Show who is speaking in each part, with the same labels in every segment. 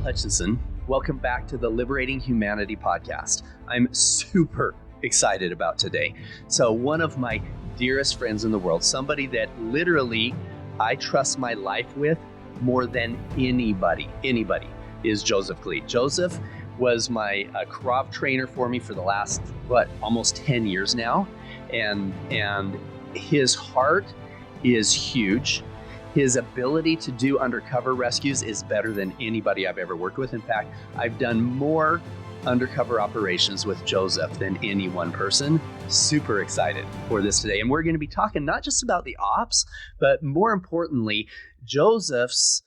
Speaker 1: Hutchinson. Welcome back to the Liberating Humanity Podcast. I'm super excited about today. So one of my dearest friends in the world, somebody that literally I trust my life with more than anybody, is Joseph Gleed. Joseph was my Krav trainer for me for the last, almost 10 years now. And his heart is huge. His ability to do undercover rescues is better than anybody I've ever worked with. In fact, I've done more undercover operations with Joseph than any one person. Super excited for this today. And we're going to be talking not just about the ops, but more importantly, Joseph's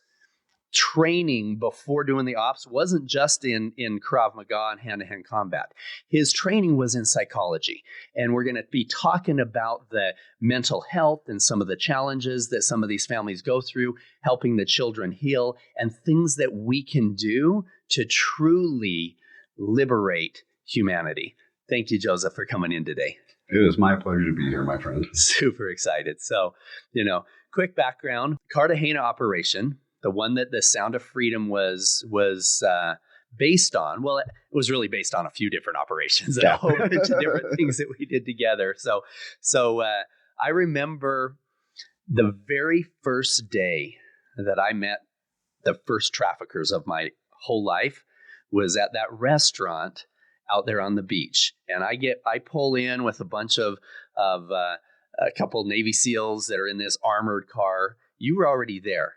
Speaker 1: training before doing the ops wasn't just in Krav Maga and hand-to-hand combat. His training was in psychology. And we're going to be talking about the mental health and some of the challenges that some of these families go through, helping the children heal, and things that we can do to truly liberate humanity. Thank you, Joseph, for coming in today.
Speaker 2: It is my pleasure to be here, my friend.
Speaker 1: Super excited. So, quick background, Cartagena operation, the one that the Sound of Freedom was based on. Well, it was really based on a few different operations and a whole bunch of different things that we did together. So I remember the very first day that I met the first traffickers of my whole life was at that restaurant out there on the beach. And I pull in with a bunch of a couple Navy SEALs that are in this armored car. You were already there.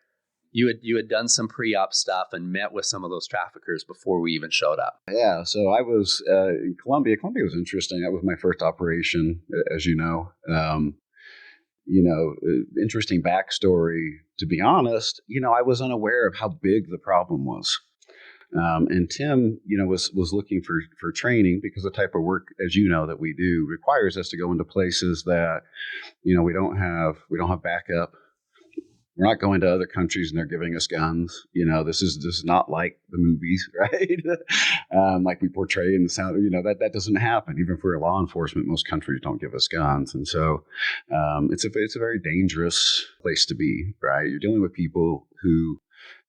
Speaker 1: You had done some pre-op stuff and met with some of those traffickers before we even showed up.
Speaker 2: Yeah, so I was in Colombia. Colombia was interesting. That was my first operation, as you know. Interesting backstory. To be honest, I was unaware of how big the problem was. And Tim, was looking for training because the type of work, as you know, that we do requires us to go into places that, we don't have backup. We're not going to other countries and they're giving us guns. This is not like the movies, right? Like we portray in the Sound. That doesn't happen. Even for law enforcement, most countries don't give us guns, and so it's a very dangerous place to be, right? You're dealing with people who,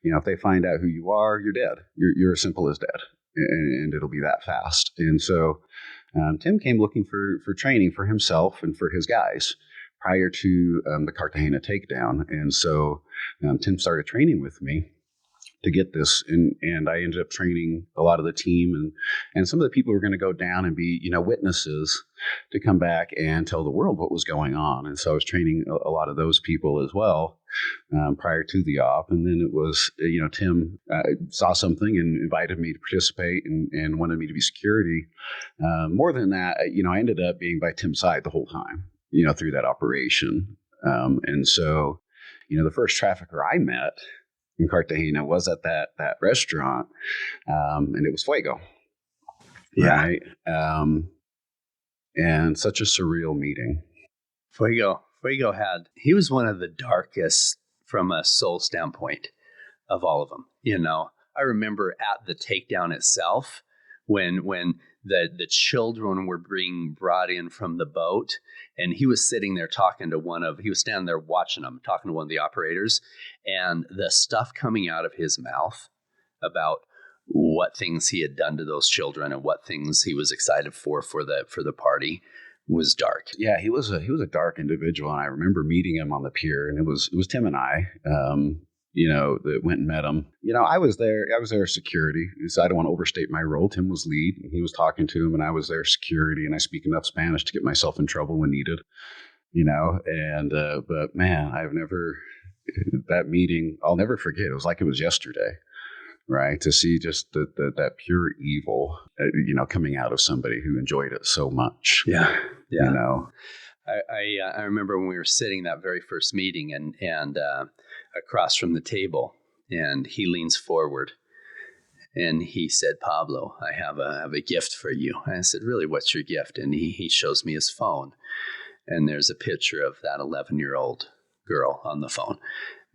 Speaker 2: if they find out who you are, you're dead. You're as simple as dead, and it'll be that fast. And so Tim came looking for training for himself and for his guys prior to the Cartagena takedown. And so Tim started training with me to get this. And I ended up training a lot of the team. And some of the people were going to go down and be, witnesses to come back and tell the world what was going on. And so I was training a lot of those people as well prior to the op. And then it was, Tim saw something and invited me to participate and wanted me to be security. More than that, I ended up being by Tim's side the whole time, through that operation. And so, the first trafficker I met in Cartagena was at that restaurant, and it was Fuego.
Speaker 1: Yeah.
Speaker 2: Right? And such a surreal meeting.
Speaker 1: Fuego he was one of the darkest from a soul standpoint of all of them. I remember at the takedown itself, when the children were being brought in from the boat, and he was sitting there he was standing there watching them, talking to one of the operators, and the stuff coming out of his mouth about what things he had done to those children and what things he was excited for the party was dark. Yeah,
Speaker 2: he was a dark individual, and I remember meeting him on the pier, and it was Tim and I. That went and met him. I was there as security. So I don't want to overstate my role. Tim was lead, and he was talking to him, and I was there security, and I speak enough Spanish to get myself in trouble when needed. But man, that meeting, I'll never forget. It was like it was yesterday, right? To see just that pure evil, coming out of somebody who enjoyed it so much.
Speaker 1: Yeah. I remember when we were sitting that very first meeting and across from the table, and he leans forward and he said, "Pablo, I have a gift for you." And I said, "Really, what's your gift?" And he shows me his phone, and there's a picture of that 11-year-old girl on the phone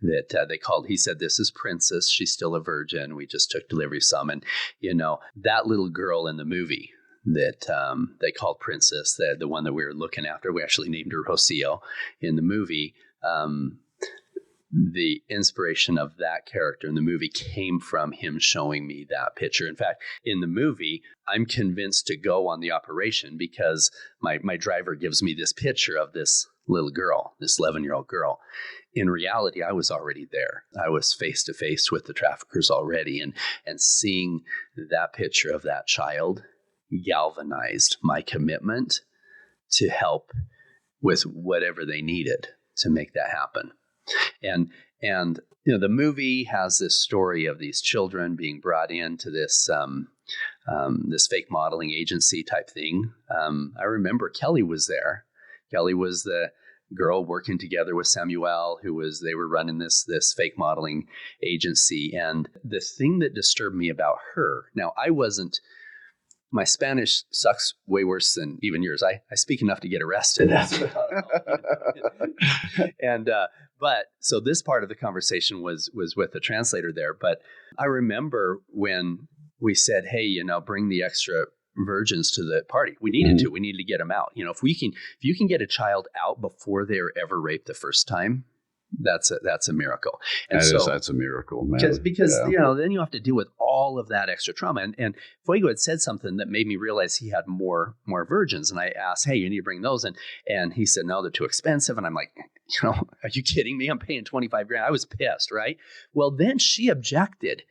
Speaker 1: that they called. He said, "This is Princess. She's still a virgin. We just took delivery of some." And that little girl in the movie that they called Princess, the one that we were looking after, we actually named her Rocio in the movie. the inspiration of that character in the movie came from him showing me that picture. In fact, in the movie, I'm convinced to go on the operation because my driver gives me this picture of this little girl, this 11-year-old girl. In reality, I was already there. I was face to face with the traffickers already, and seeing that picture of that child galvanized my commitment to help with whatever they needed to make that happen. And the movie has this story of these children being brought into this this fake modeling agency type thing. I remember Kelly was there. Kelly was the girl working together with Samuel, they were running this fake modeling agency. And the thing that disturbed me about her, now my Spanish sucks way worse than even yours. I speak enough to get arrested. But so this part of the conversation was with the translator there. But I remember when we said, hey, bring the extra virgins to the party. We needed to get them out. If you can get a child out before they're ever raped the first time, that's a miracle. And
Speaker 2: that's a miracle, man.
Speaker 1: Because then you have to deal with all of that extra trauma. And Fuego had said something that made me realize he had more virgins. And I asked, hey, you need to bring those. And he said, no, they're too expensive. And I'm like, are you kidding me? I'm paying $25,000. I was pissed, right? Well, then she objected.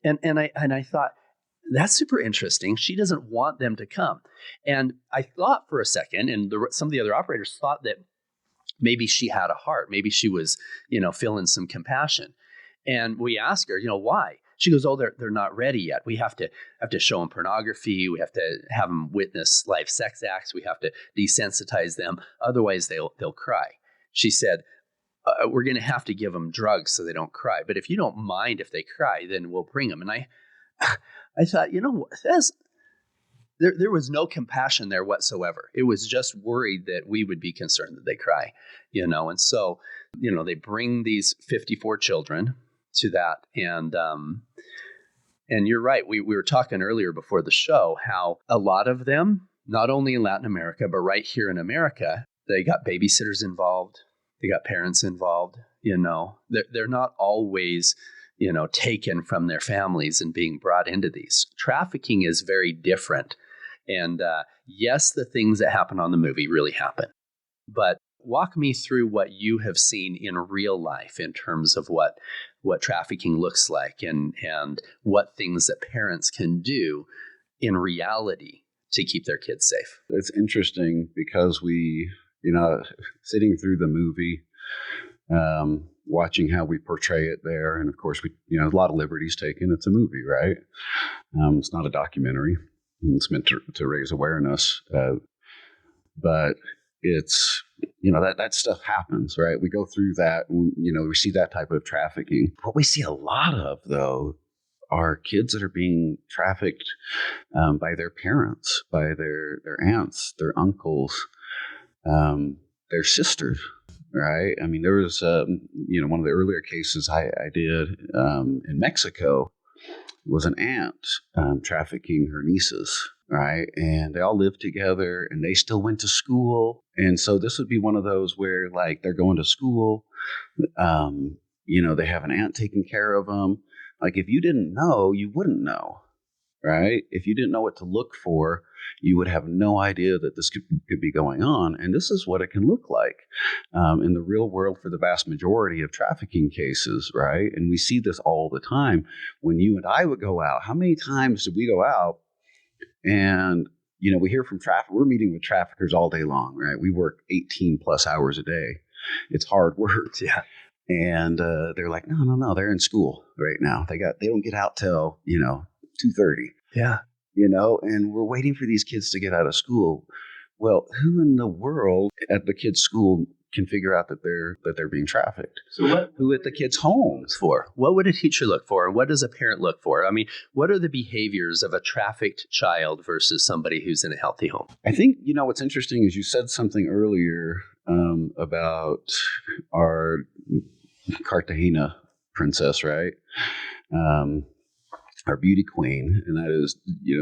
Speaker 1: And I thought, that's super interesting. She doesn't want them to come. And I thought for a second, and some of the other operators thought that maybe she had a heart. Maybe she was, feeling some compassion. And we asked her, why? She goes, oh, they're not ready yet. We have to show them pornography. We have to have them witness live sex acts. We have to desensitize them. Otherwise, they'll cry. She said, we're going to have to give them drugs so they don't cry. But if you don't mind if they cry, then we'll bring them. And I thought, there was no compassion there whatsoever. It was just worried that we would be concerned that they cry, And so, they bring these 54 children to that. And you're right. We were talking earlier before the show how a lot of them, not only in Latin America, but right here in America, they got babysitters involved. They got parents involved. They're not always taken from their families and being brought into these. Trafficking is very different. And yes, the things that happen on the movie really happen. But walk me through what you have seen in real life in terms of what trafficking looks like and what things that parents can do in reality to keep their kids safe.
Speaker 2: It's interesting because we, sitting through the movie, watching how we portray it there. And of course, a lot of liberties taken. It's a movie, right? It's not a documentary. It's meant to raise awareness. But it's, that stuff happens, right? We go through that, and, we see that type of trafficking. What we see a lot of, though, are kids that are being trafficked by their parents, by their aunts, their uncles, their sisters. Right. I mean, there was, one of the earlier cases I did in Mexico was an aunt trafficking her nieces. Right. And they all lived together and they still went to school. And so this would be one of those where they're going to school. They have an aunt taking care of them. If you didn't know, you wouldn't know. Right. If you didn't know what to look for, you would have no idea that this could be going on. And this is what it can look like in the real world for the vast majority of trafficking cases, right? And we see this all the time. When you and I would go out, how many times did we go out and, we hear from we're meeting with traffickers all day long, right? We work 18 plus hours a day. It's hard work.
Speaker 1: Yeah.
Speaker 2: And they're like, no, they're in school right now. They don't get out till, 2:30.
Speaker 1: Yeah.
Speaker 2: And we're waiting for these kids to get out of school. Well, who in the world at the kids' school can figure out that they're being trafficked?
Speaker 1: So
Speaker 2: who at the kids' homes?
Speaker 1: For what would a teacher look for, and what does a parent look for? I mean, what are the behaviors of a trafficked child versus somebody who's in a healthy home?
Speaker 2: I think what's interesting is you said something earlier about our Cartagena princess, right? our beauty queen, and that is,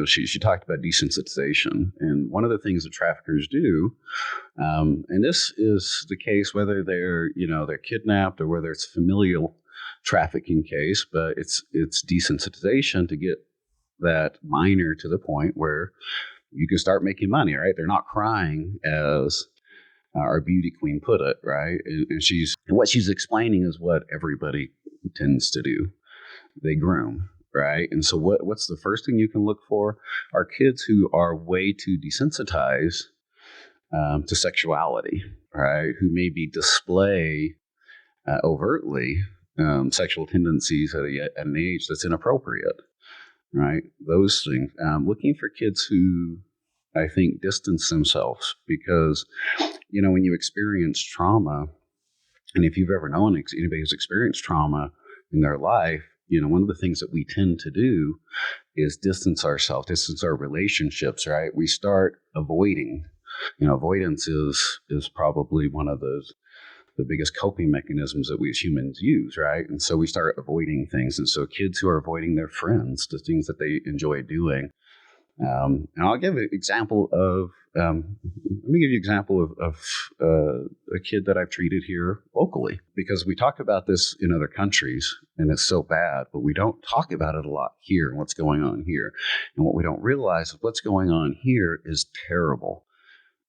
Speaker 2: she talked about desensitization. And one of the things that traffickers do, and this is the case whether they're kidnapped or whether it's a familial trafficking case, but it's desensitization to get that minor to the point where you can start making money, right? They're not crying, as our beauty queen put it, right? And what she's explaining is what everybody tends to do. They groom, right? And so what's the first thing you can look for? Are kids who are way too desensitized to sexuality, right? Who maybe display overtly sexual tendencies at an age that's inappropriate, right? Those things. Looking for kids who, I think, distance themselves, because, when you experience trauma, and if you've ever known anybody who's experienced trauma in their life, one of the things that we tend to do is distance ourselves, distance our relationships, right? We start avoiding. Avoidance is probably one of the biggest coping mechanisms that we as humans use, right? And so we start avoiding things. And so kids who are avoiding their friends, the things that they enjoy doing. And I'll give an example of, let me give you an example of a kid that I've treated here locally, because we talk about this in other countries and it's so bad, but we don't talk about it a lot here and what's going on here. And what we don't realize is what's going on here is terrible,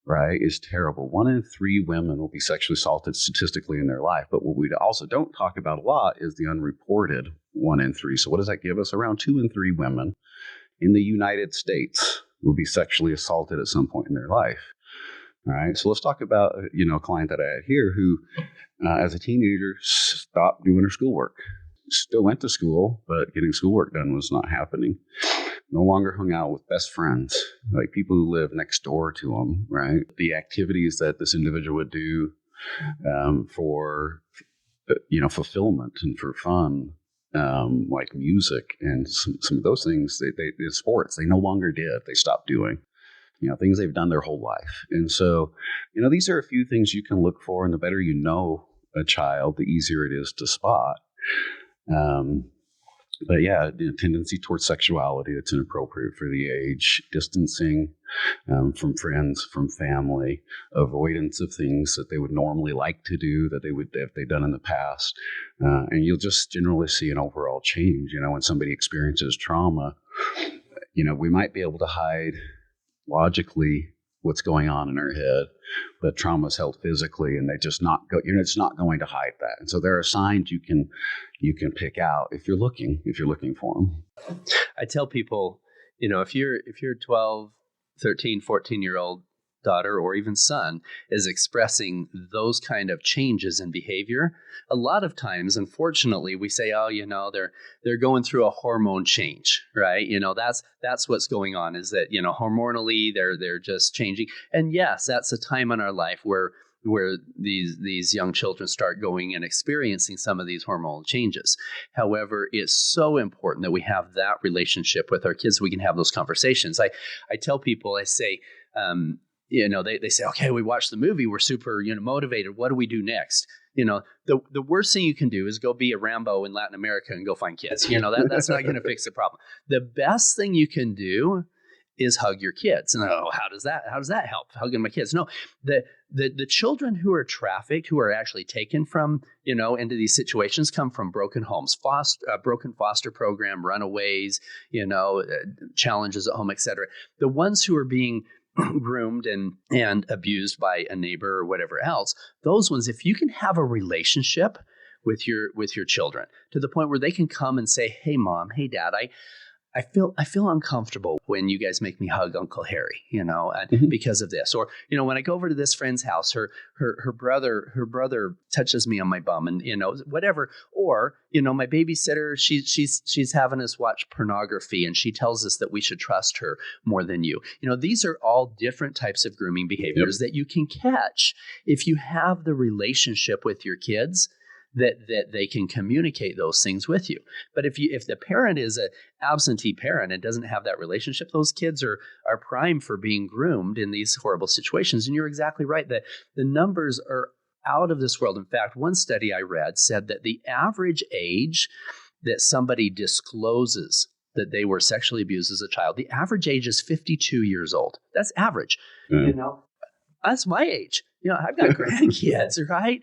Speaker 2: right? Is terrible. 1 in 3 women will be sexually assaulted statistically in their life. But what we also don't talk about a lot is the unreported 1 in 3. So what does that give us? Around 2 in 3 women in the United States will be sexually assaulted at some point in their life. All right. So let's talk about, a client that I had here who, as a teenager, stopped doing her schoolwork. Still went to school, but getting schoolwork done was not happening. No longer hung out with best friends, like people who live next door to them, right? The activities that this individual would do for, fulfillment and for fun, like music and some of those things, they sports, they no longer did. They stopped doing, things they've done their whole life. And so, these are a few things you can look for, and the better you know a child, the easier it is to spot. But yeah, tendency towards sexuality that's inappropriate for the age, distancing from friends, from family, avoidance of things that they would normally like to do that if they've done in the past. And you'll just generally see an overall change. When somebody experiences trauma, we might be able to hide logically what's going on in our head, but trauma is held physically, and you're just not going to hide that. And so there are signs you can pick out if you're looking for them.
Speaker 1: I tell people, if your 12, 13, 14-year-old daughter or even son is expressing those kind of changes in behavior, a lot of times, unfortunately, we say, oh, they're going through a hormone change, right? That's what's going on, is that, hormonally they're just changing. And yes, that's a time in our life where these young children start going and experiencing some of these hormonal changes. However, it's so important that we have that relationship with our kids. We can have those conversations. I tell people, I say, they say, okay, we watched the movie. We're super, motivated. What do we do next? The worst thing you can do is go be a Rambo in Latin America and go find kids. That's not going to fix the problem. The best thing you can do is hug your kids. And how does that help? Hugging my kids? No, the children who are trafficked, who are actually taken from, into these situations, come from broken homes, broken foster program, runaways, challenges at home, etc. The ones who are being groomed and abused by a neighbor or whatever else, those ones, if you can have a relationship with your children to the point where they can come and say, hey mom, hey dad, I feel uncomfortable when you guys make me hug Uncle Harry, because of this. Or, when I go over to this friend's house, her brother touches me on my bum and, whatever. Or, my babysitter, she's having us watch pornography and she tells us that we should trust her more than you. These are all different types of grooming behaviors that you can catch if you have the relationship with your kids, that they can communicate those things with you. But if the parent is an absentee parent and doesn't have that relationship, those kids are prime for being groomed in these horrible situations. And you're exactly right that the numbers are out of this world. In fact, one study I read said that the average age that somebody discloses that they were sexually abused as a child. The average age is 52 years old. That's average. That's my age. I've got grandkids, right?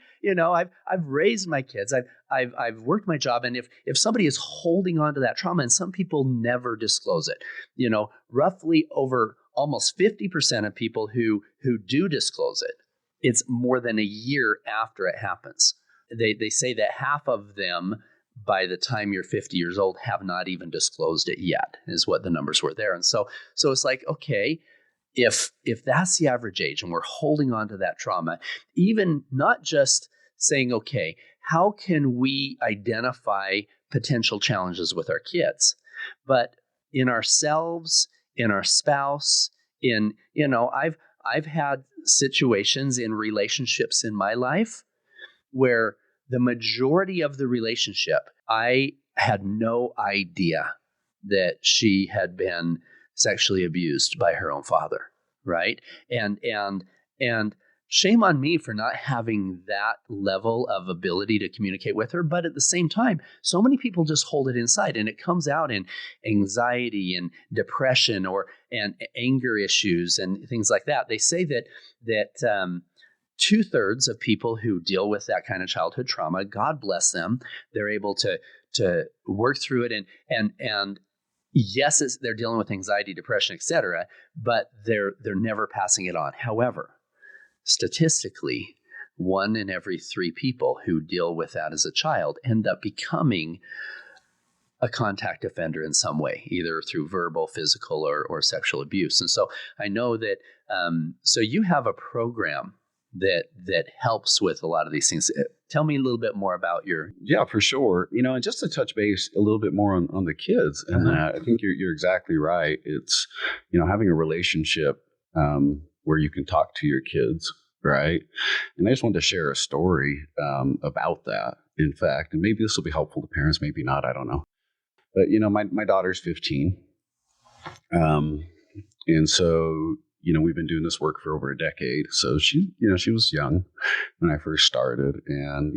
Speaker 1: I've raised my kids. I've worked my job. And if somebody is holding on to that trauma, and some people never disclose it, roughly over almost 50% of people who do disclose it, it's more than a year after it happens. They say that half of them, by the time you're 50 years old, have not even disclosed it yet, is what the numbers were there. And so it's like, okay, if that's the average age and we're holding on to that trauma, even not just saying, okay, how can we identify potential challenges with our kids, but in ourselves, in our spouse, I've had situations in relationships in my life where the majority of the relationship, I had no idea that she had been sexually abused by her own father, right? And shame on me for not having that level of ability to communicate with her. But at the same time, so many people just hold it inside, and it comes out in anxiety and depression and anger issues and things like that. They say that 2/3 of people who deal with that kind of childhood trauma, God bless them, they're able to work through it and yes, they're dealing with anxiety, depression, etc., but they're never passing it on. However, statistically, 1 in every 3 people who deal with that as a child end up becoming a contact offender in some way, either through verbal, physical, or sexual abuse. And so I know that, so you have a program that helps with a lot of these things. Tell me a little bit more about your...
Speaker 2: Yeah, for sure. And just to touch base a little bit more on the kids, and I think you're exactly right. It's, having a relationship where you can talk to your kids, right? And I just wanted to share a story about that, in fact, and maybe this will be helpful to parents, maybe not, I don't know. But, my daughter's 15. And so, we've been doing this work for over a decade. So she was young when I first started. And,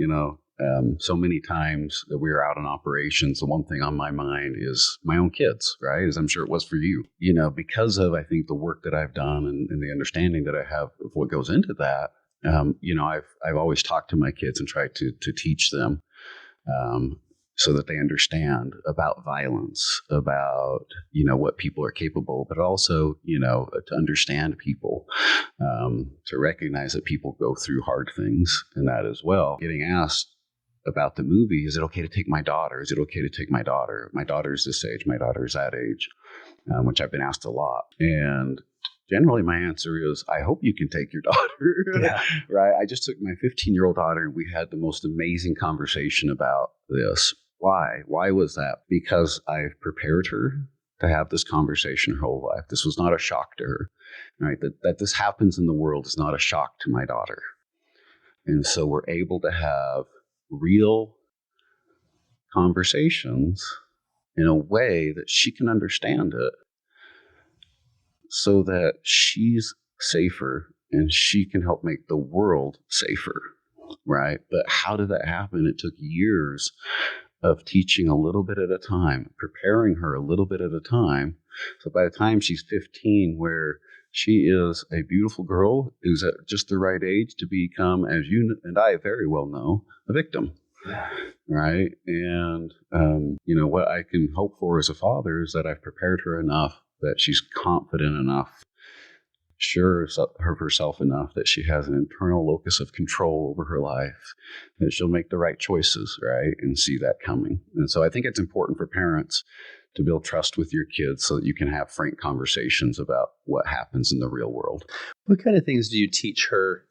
Speaker 2: so many times that we were out in operations, the one thing on my mind is my own kids, right? As I'm sure it was for you, because of, I think, the work that I've done and the understanding that I have of what goes into that. I've always talked to my kids and tried to teach them, so that they understand about violence, about, what people are capable, but also, to understand people, to recognize that people go through hard things and that as well. Getting asked about the movie, is it okay to take my daughter? Is it okay to take my daughter? My daughter's this age, my daughter's that age, which I've been asked a lot. And generally my answer is, I hope you can take your daughter.
Speaker 1: Yeah.
Speaker 2: Right. I just took my 15-year-old daughter and we had the most amazing conversation about this. Why? Why was that? Because I've prepared her to have this conversation her whole life. This was not a shock to her, right? That this happens in the world is not a shock to my daughter. And so we're able to have real conversations in a way that she can understand it so that she's safer and she can help make the world safer, right? But how did that happen? It took years of teaching a little bit at a time, preparing her a little bit at a time. So by the time she's 15, where she is a beautiful girl who's at just the right age to become, as you and I very well know, a victim.
Speaker 1: Yeah.
Speaker 2: Right. And, what I can hope for as a father is that I've prepared her enough that she's confident enough, sure of herself enough that she has an internal locus of control over her life, that she'll make the right choices, right, and see that coming. And so I think it's important for parents to build trust with your kids so that you can have frank conversations about what happens in the real world.
Speaker 1: What kind of things do you teach her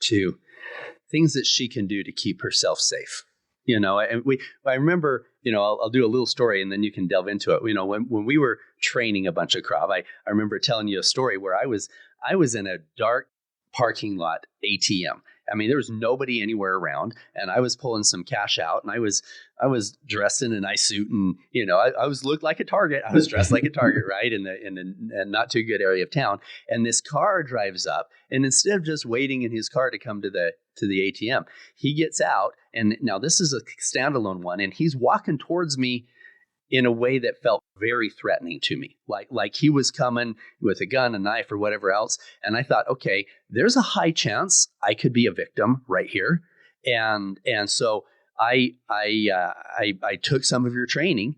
Speaker 1: things that she can do to keep herself safe? I remember, I'll do a little story and then you can delve into it. When we were training a bunch of Krav, I remember telling you a story where I was in a dark parking lot ATM. I mean, there was nobody anywhere around, and I was pulling some cash out, and I was dressed in a nice suit, and I was looked like a target. I was dressed like a target, right, in a not too good area of town. And this car drives up, and instead of just waiting in his car to come to the ATM, he gets out, and now this is a standalone one, and he's walking towards me in a way that felt very threatening to me. Like he was coming with a gun, a knife, or whatever else. And I thought, okay, there's a high chance I could be a victim right here. And so I took some of your training,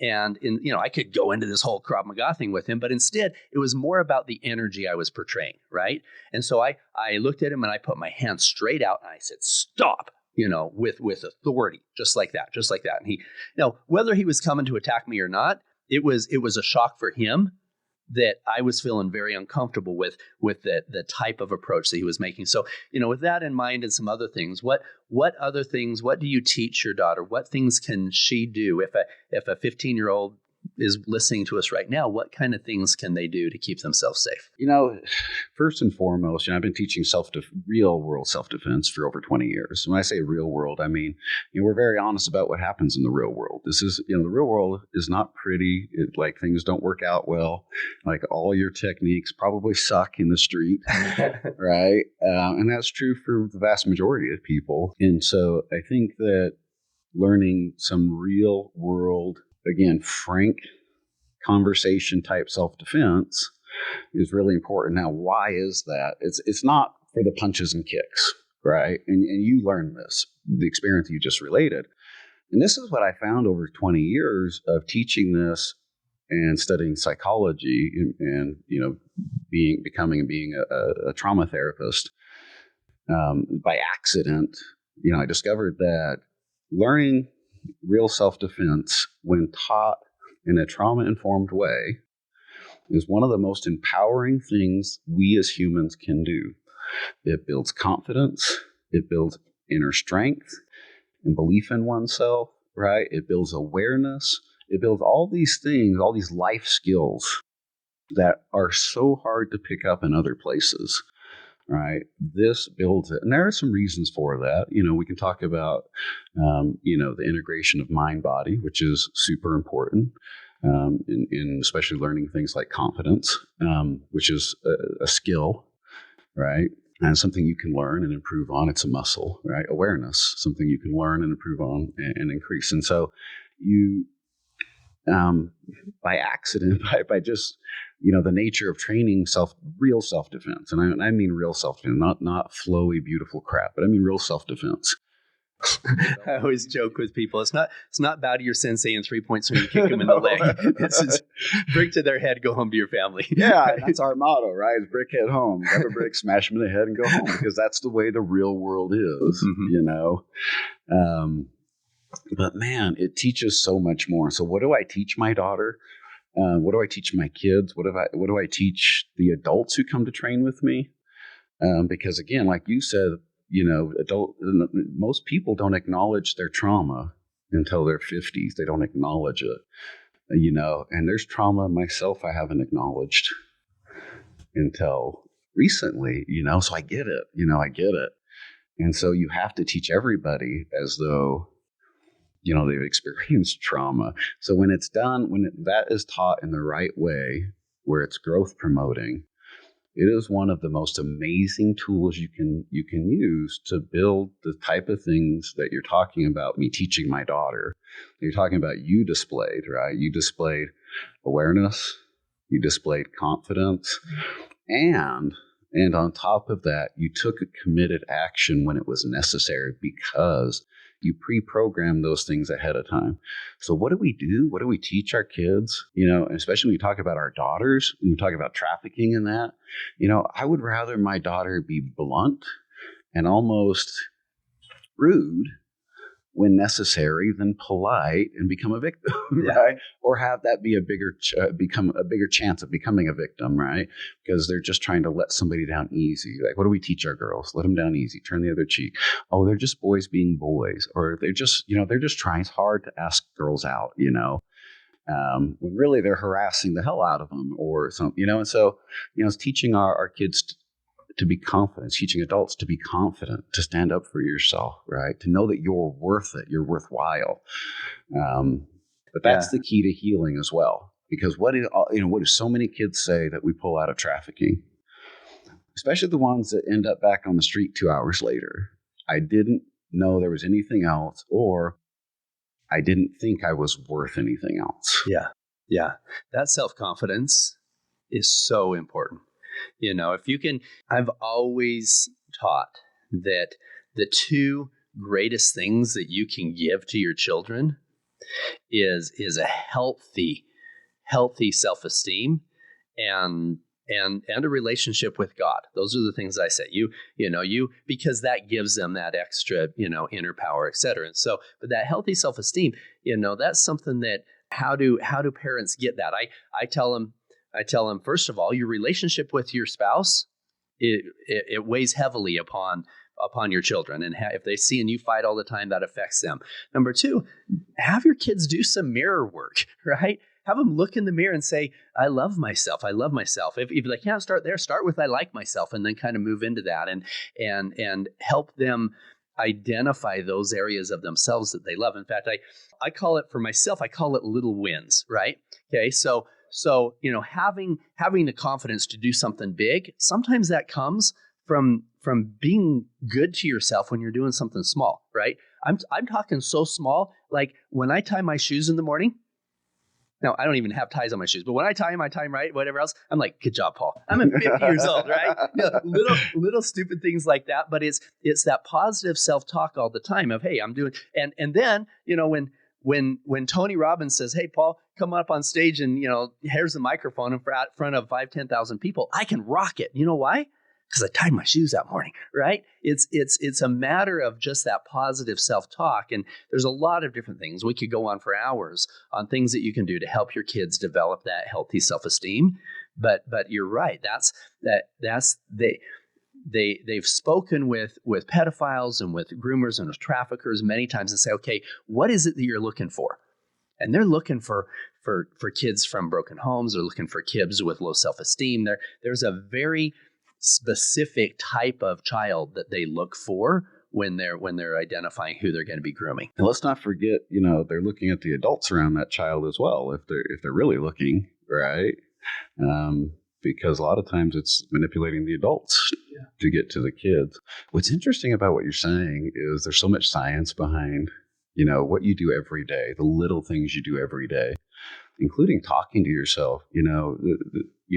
Speaker 1: and I could go into this whole Krav Maga thing with him, but instead it was more about the energy I was portraying, right? And so I looked at him and I put my hand straight out and I said, "Stop!" With authority, just like that. And he, whether he was coming to attack me or not, it was a shock for him that I was feeling very uncomfortable with the type of approach that he was making. So, with that in mind and some other things, what other things, what do you teach your daughter? What things can she do if a 15-year-old is listening to us right now? What kind of things can they do to keep themselves safe?
Speaker 2: First and foremost, I've been teaching real world self-defense for over 20 years. When I say real world, I mean, we're very honest about what happens in the real world. This is, the real world is not pretty. Like, things don't work out well. Like, all your techniques probably suck in the street, right? And that's true for the vast majority of people. And so I think that learning some real world, again, frank conversation type self-defense is really important. Now, why is that? It's not for the punches and kicks, right? And you learn this, the experience you just related. And this is what I found over 20 years of teaching this and studying psychology and becoming a trauma therapist. By accident, I discovered that learning real self-defense, when taught in a trauma-informed way, is one of the most empowering things we as humans can do. It builds confidence. It builds inner strength and belief in oneself, right? It builds awareness. It builds all these things, all these life skills that are so hard to pick up in other places, right? This builds it. And there are some reasons for that. We can talk about, the integration of mind-body, which is super important. In especially learning things like confidence, which is a skill, right? And something you can learn and improve on. It's a muscle, right? Awareness, something you can learn and improve on and increase. And so you, by accident, by just, the nature of training real self-defense, and I mean real self-defense, not flowy, beautiful crap, but I mean real self-defense.
Speaker 1: I always joke with people, it's not bow to your sensei in 3 points when you kick them in the leg. It's just brick to their head, go home to your family.
Speaker 2: Yeah, that's our motto, right? Is brick head home. Grab a brick, smash them in the head, and go home, because that's the way the real world is, But man, it teaches so much more. So what do I teach my daughter? What do I teach my kids? What do I teach the adults who come to train with me? Because again, like you said, most people don't acknowledge their trauma until their 50s. They don't acknowledge it, and there's trauma myself I haven't acknowledged until recently, so I get it. And so you have to teach everybody as though, they've experienced trauma. So when it's done, that is taught in the right way, where it's growth promoting, it is one of the most amazing tools you can use to build the type of things that you're talking about me teaching my daughter. You're talking about you displayed, right? You displayed awareness, you displayed confidence, and on top of that, you took a committed action when it was necessary because you pre-program those things ahead of time. So what do we do? What do we teach our kids? And especially when we talk about our daughters, when we talk about trafficking and that, I would rather my daughter be blunt and almost rude when necessary than polite and become a victim, right? Or have that be become a bigger chance of becoming a victim, right? Because they're just trying to let somebody down easy. Like, what do we teach our girls? Let them down easy, turn the other cheek. Oh, they're just boys being boys. Or they're just trying hard to ask girls out, when really they're harassing the hell out of them or something, and so, it's teaching our kids to be confident, teaching adults to be confident, to stand up for yourself, right? To know that you're worth it, you're worthwhile. But that's the key to healing as well. Because what do so many kids say that we pull out of trafficking? Especially the ones that end up back on the street 2 hours later. I didn't know there was anything else, or I didn't think I was worth anything else.
Speaker 1: Yeah. Yeah. That self-confidence is so important. If you can, I've always taught that the two greatest things that you can give to your children is a healthy self-esteem and a relationship with God. Those are the things I say. Because that gives them that extra, inner power, et cetera. And so, but that healthy self-esteem, that's something that how do parents get that? I tell them, first of all, your relationship with your spouse, it weighs heavily upon your children. And if they see you fight all the time, that affects them. Number two, have your kids do some mirror work, right? Have them look in the mirror and say, I love myself. I love myself. If they can't start there, start with I like myself, and then kind of move into that and help them identify those areas of themselves that they love. In fact, I call it, for myself, I call it little wins, right? Okay. So, having the confidence to do something big, sometimes that comes from being good to yourself when you're doing something small, right? I'm talking so small, like when I tie my shoes in the morning. Now, I don't even have ties on my shoes, but when I tie them right, whatever else, I'm like, good job, Paul. I'm 50 years old, right? Little stupid things like that, but it's that positive self-talk all the time of, hey, I'm doing, and then, when Tony Robbins says, hey, Paul, come up on stage and, here's the microphone in front of 5,000-10,000 people, I can rock it. You know why? Because I tied my shoes that morning, right? It's a matter of just that positive self-talk. And there's a lot of different things. We could go on for hours on things that you can do to help your kids develop that healthy self-esteem. But you're right. They've spoken with pedophiles and with groomers and with traffickers many times and say, okay, what is it that you're looking for? And they're looking for kids from broken homes. They're looking for kids with low self-esteem. There's a very specific type of child that they look for when they're identifying who they're going to be grooming.
Speaker 2: And let's not forget, they're looking at the adults around that child as well, if they're really looking, right? Because a lot of times it's manipulating the adults to get to the kids. What's interesting about what you're saying is there's so much science behind, what you do every day, the little things you do every day, including talking to yourself.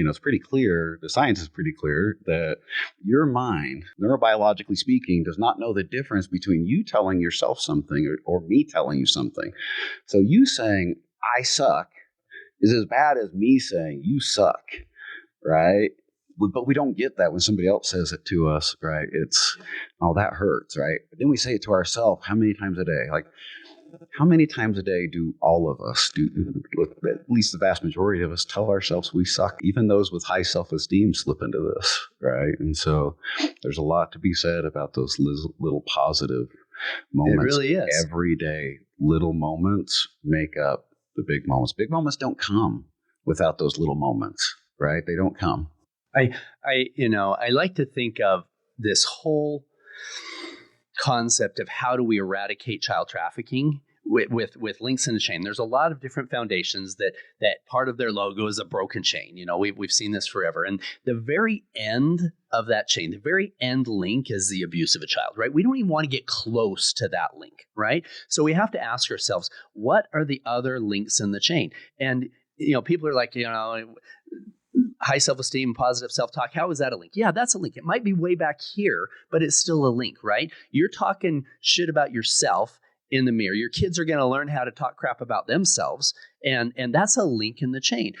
Speaker 2: It's pretty clear, the science is pretty clear that your mind, neurobiologically speaking, does not know the difference between you telling yourself something or me telling you something. So you saying, I suck, is as bad as me saying, you suck, right? But we don't get that when somebody else says it to us, right? It's, oh, that hurts, right? But then we say it to ourselves how many times a day? Like, how many times a day do all of us, at least the vast majority of us, tell ourselves we suck? Even those with high self-esteem slip into this, right? And so there's a lot to be said about those little positive moments.
Speaker 1: It really is.
Speaker 2: Every day, little moments make up the big moments. Big moments don't come without those little moments, right? They don't come.
Speaker 1: I like to think of this whole concept of how do we eradicate child trafficking with links in the chain. There's a lot of different foundations that part of their logo is a broken chain. We've seen this forever. And the very end of that chain, the very end link is the abuse of a child, right? We don't even want to get close to that link, right? So we have to ask ourselves, what are the other links in the chain? And, people are like, high self-esteem, positive self-talk. How is that a link? Yeah, that's a link. It might be way back here, but it's still a link, right? You're talking shit about yourself in the mirror. Your kids are going to learn how to talk crap about themselves. And that's a link in the chain.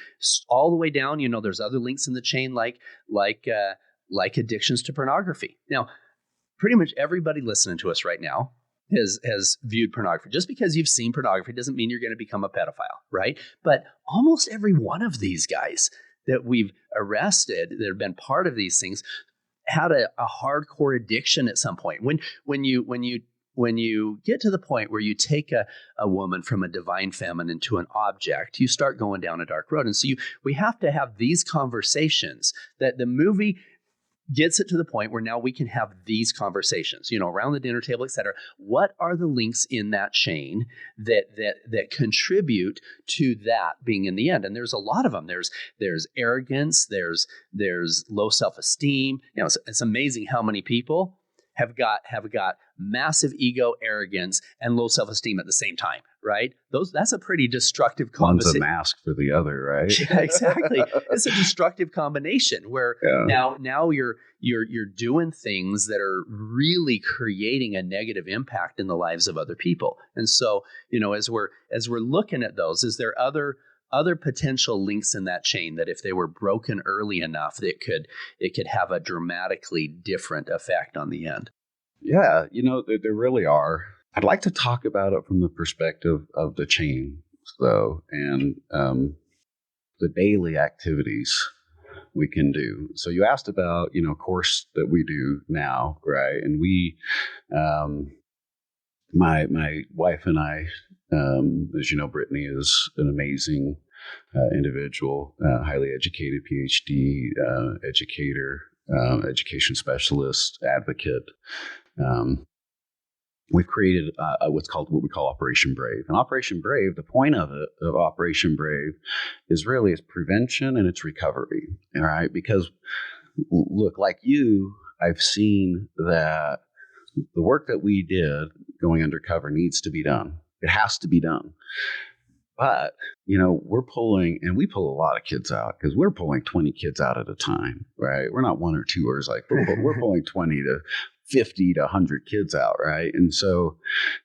Speaker 1: All the way down, there's other links in the chain like addictions to pornography. Now, pretty much everybody listening to us right now has viewed pornography. Just because you've seen pornography doesn't mean you're going to become a pedophile, right? But almost every one of these guys that we've arrested that have been part of these things had a hardcore addiction at some point. When you get to the point where you take a woman from a divine feminine to an object, you start going down a dark road. And so we have to have these conversations that the movie gets it to the point where now we can have these conversations, around the dinner table, et cetera. What are the links in that chain that contribute to that being in the end? And there's a lot of them. There's arrogance. There's low self-esteem. It's amazing how many people have got massive ego, arrogance, and low self-esteem at the same time, right? That's a pretty destructive
Speaker 2: One's
Speaker 1: combination.
Speaker 2: a mask for the other, right?
Speaker 1: Yeah, exactly. It's a destructive combination where now you're doing things that are really creating a negative impact in the lives of other people. And so, as we're looking at those, is there other potential links in that chain that if they were broken early enough, it could have a dramatically different effect on the end?
Speaker 2: Yeah, there really are. I'd like to talk about it from the perspective of the chain, though, and the daily activities we can do. So you asked about, course that we do now, right? And we, my wife and I, as you know, Brittany is an amazing individual, highly educated PhD educator, education specialist, advocate. We've created what we call Operation Brave. And Operation Brave, the point of Operation Brave is really its prevention and its recovery. All right. Because look, like you, I've seen that the work that we did going undercover needs to be done. It has to be done. But, we pull a lot of kids out because we're pulling 20 kids out at a time, right? We're not one or two, or like we're pulling 20 to 50 to 100 kids out, right? And so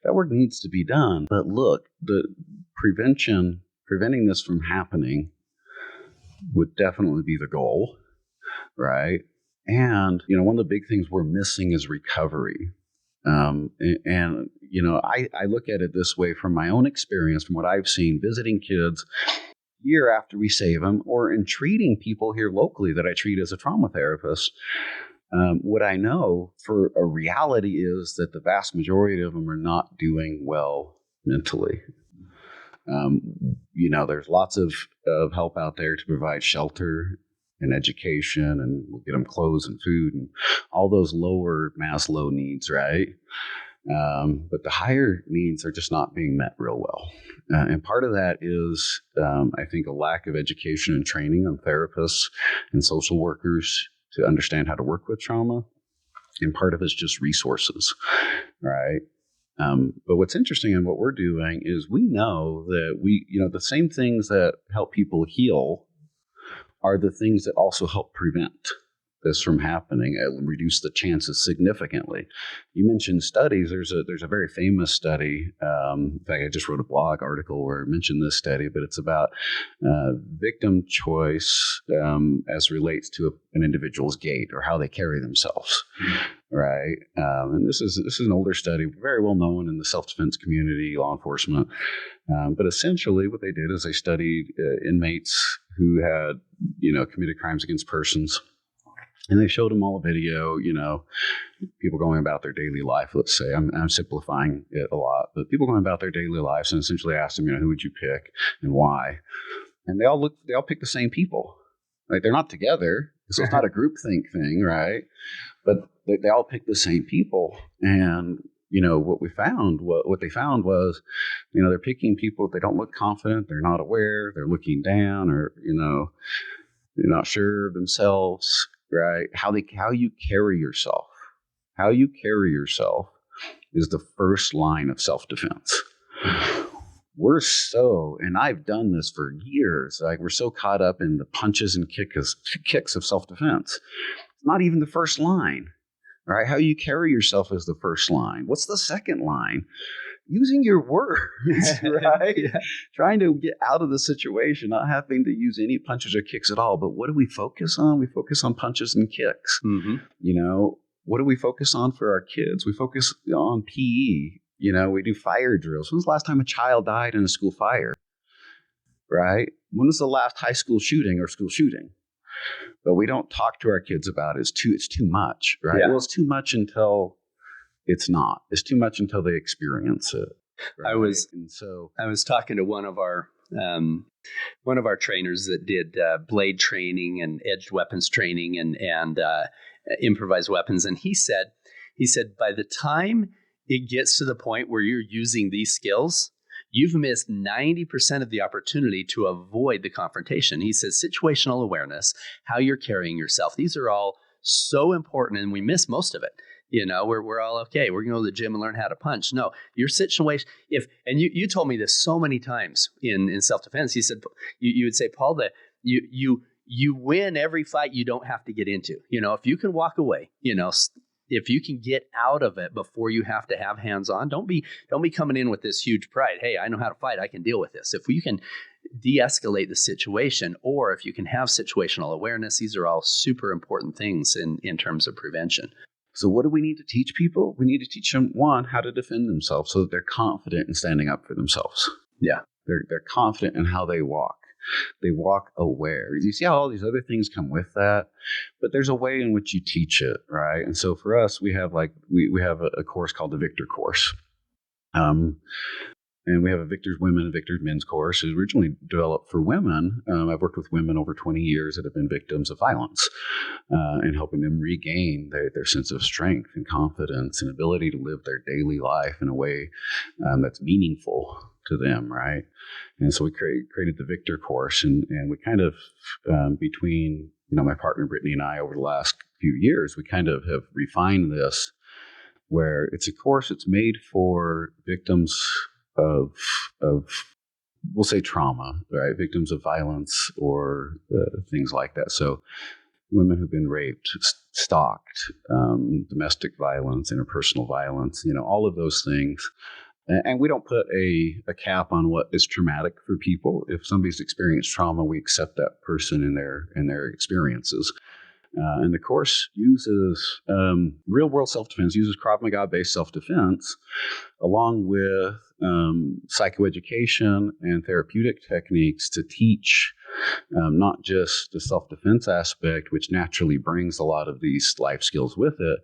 Speaker 2: that work needs to be done. But look, the preventing this from happening would definitely be the goal, right? And, one of the big things we're missing is recovery. I look at it this way from my own experience, from what I've seen visiting kids year after we save them, or in treating people here locally that I treat as a trauma therapist. What I know for a reality is that the vast majority of them are not doing well mentally. There's lots of help out there to provide shelter and education, and we'll get them clothes and food and all those lower Maslow needs, right? But the higher needs are just not being met real well. And part of that is, I think, a lack of education and training on therapists and social workers to understand how to work with trauma. And part of it's just resources, right? But what's interesting in what we're doing is we know that the same things that help people heal are the things that also help prevent this from happening and reduce the chances significantly. You mentioned studies. There's a very famous study. In fact, I just wrote a blog article where I mentioned this study, but it's about victim choice as relates to an individual's gait or how they carry themselves. Right. And this is an older study, very well known in the self-defense community, law enforcement. But essentially what they did is they studied inmates who had, committed crimes against persons. And they showed them all a video, people going about their daily life, let's say. I'm simplifying it a lot, but people going about their daily lives, and essentially asked them, who would you pick and why? And they all pick the same people. Right? They're not together, so it's not a groupthink thing, right? But they all pick the same people. And, what they found was, they're picking people, they don't look confident, they're not aware, they're looking down, or, they're not sure of themselves. Right? How you carry yourself. How you carry yourself is the first line of self-defense. And I've done this for years, we're so caught up in the punches and kicks of self-defense. It's not even the first line. Right? How you carry yourself is the first line. What's the second line? Using your words, right? Yeah. Trying to get out of the situation, not having to use any punches or kicks at all. But what do we focus on? We focus on punches and kicks. Mm-hmm. What do we focus on for our kids? We focus on PE. We do fire drills. When's the last time a child died in a school fire? Right? When was the last high school shooting or school shooting? But we don't talk to our kids about it. It's too much, right? Yeah. Well, it's too much until it's not. It's too much until they experience it. Right?
Speaker 1: I was talking to one of our trainers that did blade training and edged weapons training and improvised weapons, and he said by the time it gets to the point where you're using these skills, you've missed 90% of the opportunity to avoid the confrontation. He says situational awareness, how you're carrying yourself, these are all so important, and we miss most of it. we're all okay. We're going to go to the gym and learn how to punch. No, your situation, and you told me this so many times in self-defense. He said, you would say, Paul, that you win every fight you don't have to get into. If you can walk away, if you can get out of it before you have to have hands on, don't be coming in with this huge pride. Hey, I know how to fight. I can deal with this. If you can de-escalate the situation, or if you can have situational awareness, these are all super important things in terms of prevention.
Speaker 2: So what do we need to teach people? We need to teach them, one, how to defend themselves so that they're confident in standing up for themselves.
Speaker 1: Yeah.
Speaker 2: They're confident in how they walk. They walk aware. You see how all these other things come with that, but there's a way in which you teach it, right? And so for us, we have we have a course called the Victor course. And we have a Victor's Women and Victor's Men's course. It was originally developed for women. I've worked with women over 20 years that have been victims of violence and helping them regain their sense of strength and confidence and ability to live their daily life in a way that's meaningful to them, right? And so we created the Victor course, and we kind of, between my partner Brittany and I over the last few years, we kind of have refined this, where it's a course that's made for victims of we'll say trauma, right? Victims of violence or things like that. So women who've been raped, stalked, domestic violence, interpersonal violence, all of those things. And we don't put a cap on what is traumatic for people. If somebody's experienced trauma, we accept that person in their experiences. And the course uses real-world self-defense, uses Krav Maga-based self-defense, along with psychoeducation and therapeutic techniques to teach not just the self-defense aspect, which naturally brings a lot of these life skills with it,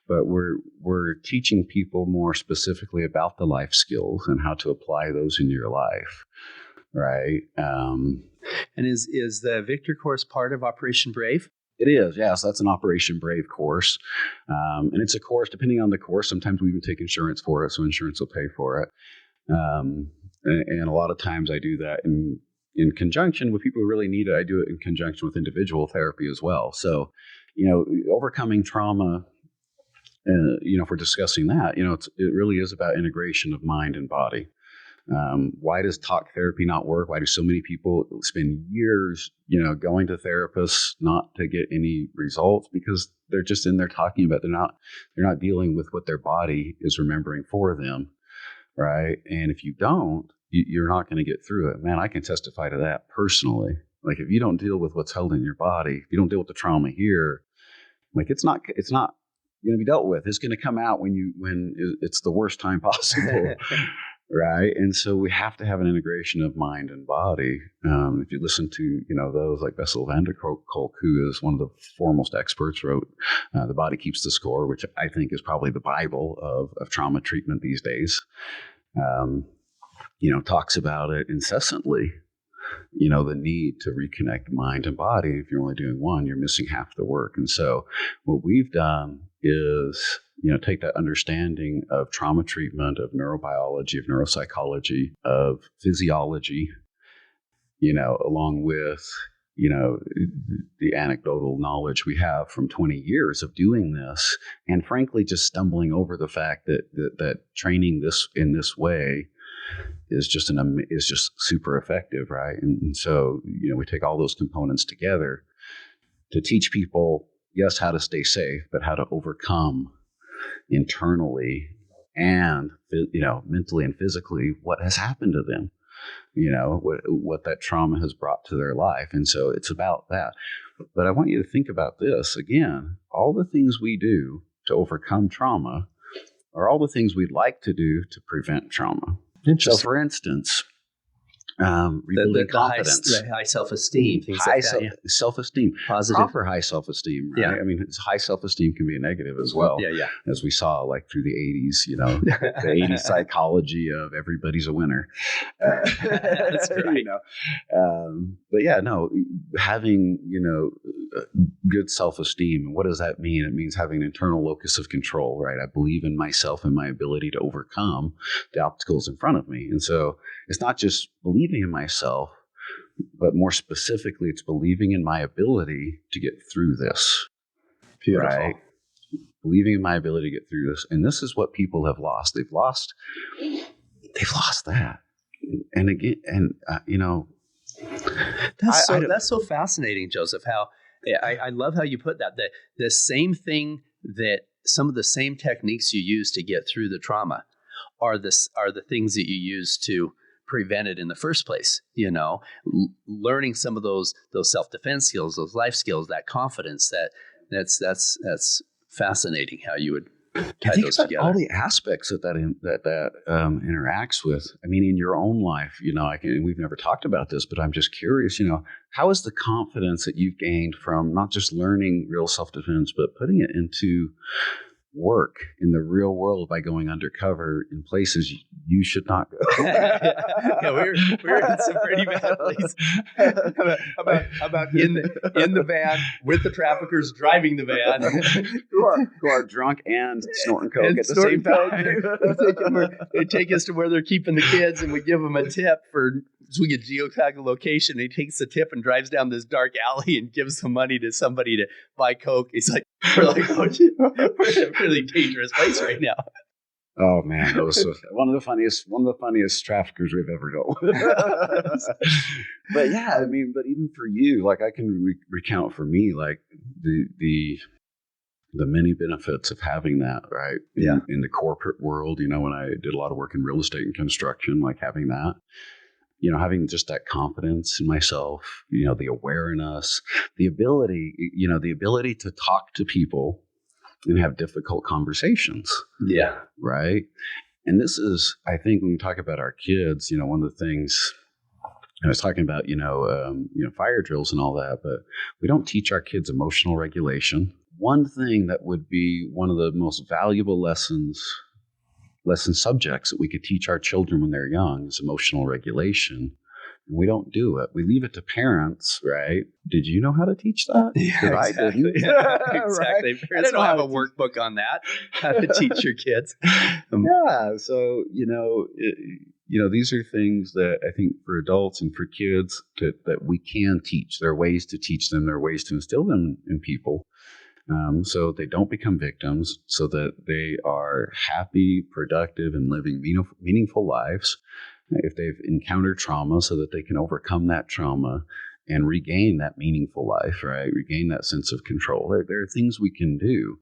Speaker 2: but we're teaching people more specifically about the life skills and how to apply those in your life, right?
Speaker 1: And is the Victor course part of Operation Brave?
Speaker 2: It is, yes. That's an Operation Brave course. And it's a course, depending on the course, sometimes we even take insurance for it, so insurance will pay for it. And a lot of times I do that in conjunction with people who really need it. I do it in conjunction with individual therapy as well. So, overcoming trauma, if we're discussing that, it really is about integration of mind and body. Why does talk therapy not work? Why do so many people spend years, going to therapists not to get any results? Because they're just in there talking about, they're not dealing with what their body is remembering for them, right? And if you don't, you're not going to get through it. Man, I can testify to that personally. Like, if you don't deal with what's held in your body, if you don't deal with the trauma here, like it's not going to be dealt with. It's going to come out when it's the worst time possible. Right. And so we have to have an integration of mind and body. If you listen to, those like Bessel van der Kolk, who is one of the foremost experts, wrote The Body Keeps the Score, which I think is probably the Bible of trauma treatment these days, talks about it incessantly, the need to reconnect mind and body. If you're only doing one, you're missing half the work. And so what we've done is, take that understanding of trauma treatment, of neurobiology, of neuropsychology, of physiology, along with, the anecdotal knowledge we have from 20 years of doing this, and frankly, just stumbling over the fact that training this in this way is just super effective, right? And so, we take all those components together to teach people, yes, how to stay safe, but how to overcome internally and, mentally and physically what has happened to them, what that trauma has brought to their life. And so it's about that. But I want you to think about this again. All the things we do to overcome trauma are all the things we'd like to do to prevent trauma. So, for instance, rebuilding confidence,
Speaker 1: the high self-esteem, things like that.
Speaker 2: Self-esteem,
Speaker 1: positive,
Speaker 2: proper high self-esteem. Right?
Speaker 1: Yeah,
Speaker 2: I mean, high self-esteem can be a negative as well.
Speaker 1: Yeah.
Speaker 2: As we saw, like through the '80s, the '80s psychology of everybody's a winner.
Speaker 1: That's right.
Speaker 2: But yeah, no, having good self-esteem. What does that mean? It means having an internal locus of control, right? I believe in myself and my ability to overcome the obstacles in front of me, and so it's not just believing in myself, but more specifically, it's believing in my ability to get through this.
Speaker 1: Beautiful.
Speaker 2: Right? believing in my ability to get through this. And this is what people have lost. They've lost that. And again,
Speaker 1: that's so fascinating, Joseph. How I love how you put that. The same thing, that some of the same techniques you use to get through the trauma are the things that you use to prevent it in the first place. Learning some of those self-defense skills, those life skills, that confidence, that's fascinating how you would tie those together.
Speaker 2: All the aspects that interacts with. I mean, in your own life, we've never talked about this, but I'm just curious. How is the confidence that you've gained from not just learning real self-defense, but putting it into work in the real world by going undercover in places you should not go?
Speaker 1: We're in some pretty bad places. How about in the van with the traffickers driving the van,
Speaker 2: who are drunk and snorting coke at the same time.
Speaker 1: They take us to where they're keeping the kids, and we give them a tip so we get geotag the location. He takes the tip and drives down this dark alley and gives some money to somebody to buy coke. He's like, we're in a really dangerous place right now.
Speaker 2: Oh man, that was one of the funniest traffickers we've ever dealt. But yeah, I mean, but even for you, like I can recount for me, like the many benefits of having that, right? In the corporate world, when I did a lot of work in real estate and construction, like having that. Having just that confidence in myself, the awareness, the ability to talk to people and have difficult conversations.
Speaker 1: Yeah.
Speaker 2: Right. And this is, I think, when we talk about our kids, one of the things I was talking about, fire drills and all that, but we don't teach our kids emotional regulation. One thing that would be one of the most valuable lesson subjects that we could teach our children when they're young is emotional regulation. And we don't do it. We leave it to parents, right? Did you know how to teach that?
Speaker 1: Yeah,
Speaker 2: exactly.
Speaker 1: I didn't. Yeah, exactly. Right? Parents don't have a workbook on that, how to teach your kids.
Speaker 2: So, these are things that I think for adults and for kids that we can teach. There are ways to teach them. There are ways to instill them in people. So they don't become victims, so that they are happy, productive, and living meaningful lives. If they've encountered trauma, so that they can overcome that trauma and regain that meaningful life, right? Regain that sense of control. There are things we can do,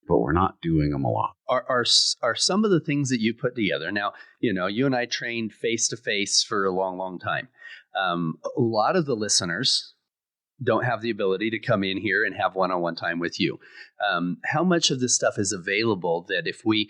Speaker 2: but we're not doing them a lot.
Speaker 1: Are some of the things that you put together? Now, you and I trained face-to-face for a long, long time. A lot of the listeners don't have the ability to come in here and have one-on-one time with you. How much of this stuff is available that if we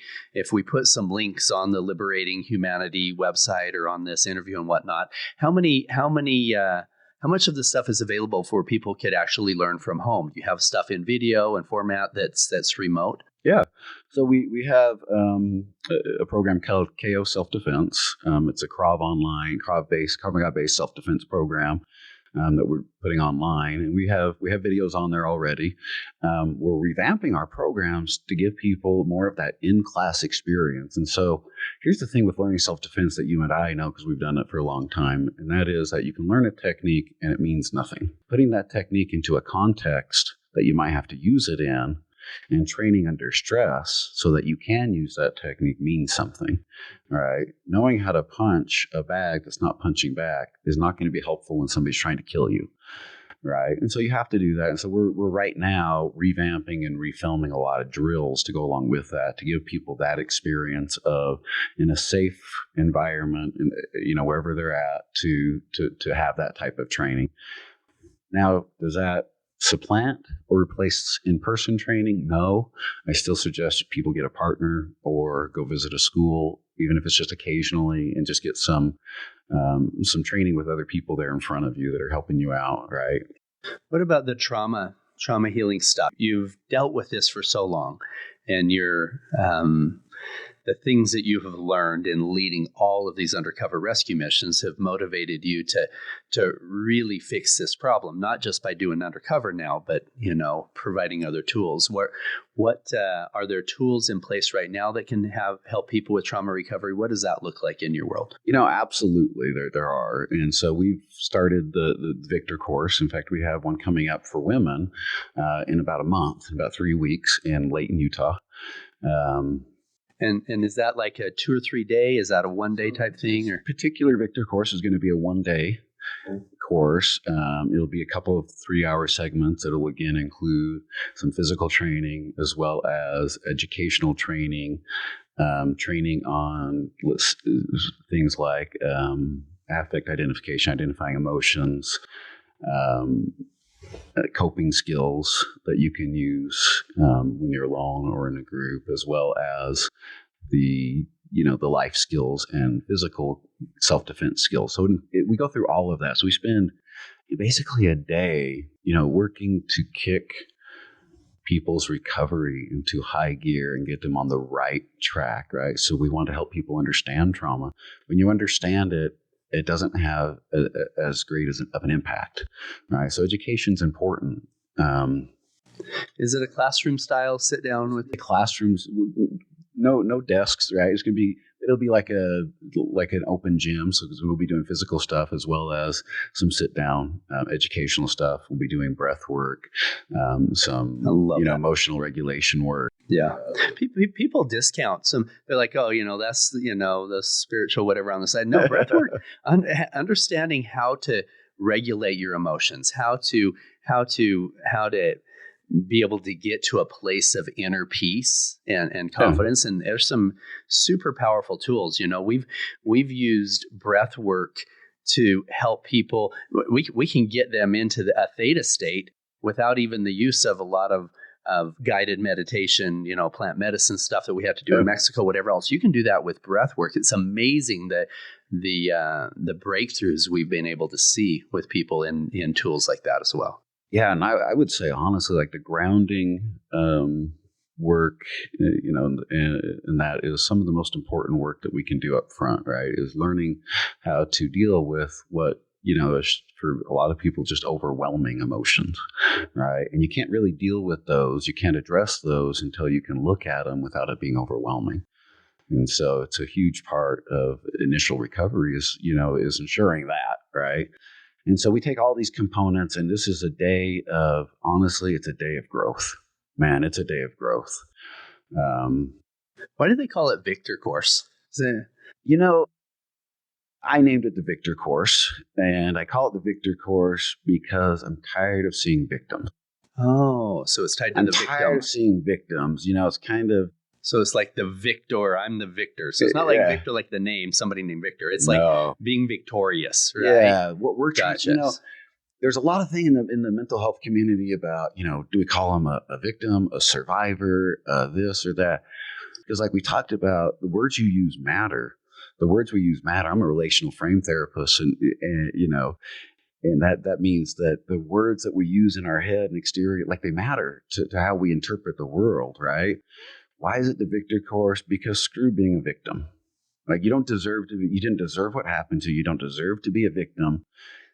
Speaker 1: put some links on the Liberating Humanity website or on this interview and whatnot, how much of this stuff is available for people could actually learn from home? Do you have stuff in video and format that's remote?
Speaker 2: Yeah. So we have a program called KO Self-Defense. It's a Krav Maga-based self-defense program that we're putting online, and we have videos on there already. We're revamping our programs to give people more of that in-class experience. And so here's the thing with learning self-defense that you and I know, because we've done it for a long time, and that is that you can learn a technique and it means nothing. Putting that technique into a context that you might have to use it in, and training under stress so that you can use that technique means something. All right. Knowing how to punch a bag that's not punching back is not going to be helpful when somebody's trying to kill you. Right. And so you have to do that. And so we're right now revamping and refilming a lot of drills to go along with that, to give people that experience of, in a safe environment, wherever they're at, to have that type of training. Now, does that supplant or replace in-person training? No. I still suggest people get a partner or go visit a school, even if it's just occasionally, and just get some training with other people there in front of you that are helping you out, right?
Speaker 1: What about the trauma healing stuff? You've dealt with this for so long, and the things that you have learned in leading all of these undercover rescue missions have motivated you to really fix this problem, not just by doing undercover now, but, providing other tools. What are there tools in place right now that can help people with trauma recovery? What does that look like in your world?
Speaker 2: Absolutely, there are. And so we've started the Victor course. In fact, we have one coming up for women in about a month, about 3 weeks in Layton, Utah.
Speaker 1: And is that like a 2 or 3 day? Is that a 1 day type thing? Or
Speaker 2: particular Victor course is going to be a 1 day course. It'll be a couple of 3-hour segments. It'll again include some physical training as well as educational training, training on things like affect identification, identifying emotions, coping skills that you can use when you're alone or in a group, as well as the life skills and physical self-defense skills. So we go through all of that. So we spend basically a day, working to kick people's recovery into high gear and get them on the right track, right? So we want to help people understand trauma. When you understand it, it doesn't have as great of an impact, right? So education's important.
Speaker 1: Is it a classroom style sit down with
Speaker 2: the classrooms? No desks, right? It'll be like an open gym. So we'll be doing physical stuff as well as some sit down educational stuff. We'll be doing breath work, some emotional regulation work.
Speaker 1: Yeah, people discount some. They're like, oh, that's the spiritual whatever on the side. No, breath work, understanding how to regulate your emotions, how to be able to get to a place of inner peace and confidence. And there's some super powerful tools. We've used breath work to help people. We can get them into a theta state without even the use of a lot of guided meditation, plant medicine stuff that we have to do in Mexico, whatever else. You can do that with breath work. It's amazing the breakthroughs we've been able to see with people in tools like that as well.
Speaker 2: Yeah, and I would say honestly, like the grounding work, and that is some of the most important work that we can do up front, right? Is learning how to deal with what is for a lot of people just overwhelming emotions, right? And you can't really deal with those. You can't address those until you can look at them without it being overwhelming. And so it's a huge part of initial recovery is ensuring that, right? And so we take all these components, and this is a day of, honestly, it's a day of growth. Man, it's a day of growth.
Speaker 1: Why do they call it Victor Course?
Speaker 2: I named it the Victor Course, and I call it the Victor Course because I'm tired of seeing victims.
Speaker 1: Oh, so it's tied to the victim.
Speaker 2: I'm tired of seeing victims. It's kind of...
Speaker 1: So it's like the victor, I'm the victor. So it's not like Victor, like the name, somebody named Victor. It's like being victorious, right?
Speaker 2: Yeah. What we're trying, there's a lot of thing in the mental health community about, do we call them a victim, a survivor, this or that? Because like we talked about, the words you use matter. The words we use matter. I'm a relational frame therapist, and that means that the words that we use in our head and exterior, like they matter to how we interpret the world, right? Why is it the Victor Course? Because screw being a victim. Like you didn't deserve what happened to you. You don't deserve to be a victim.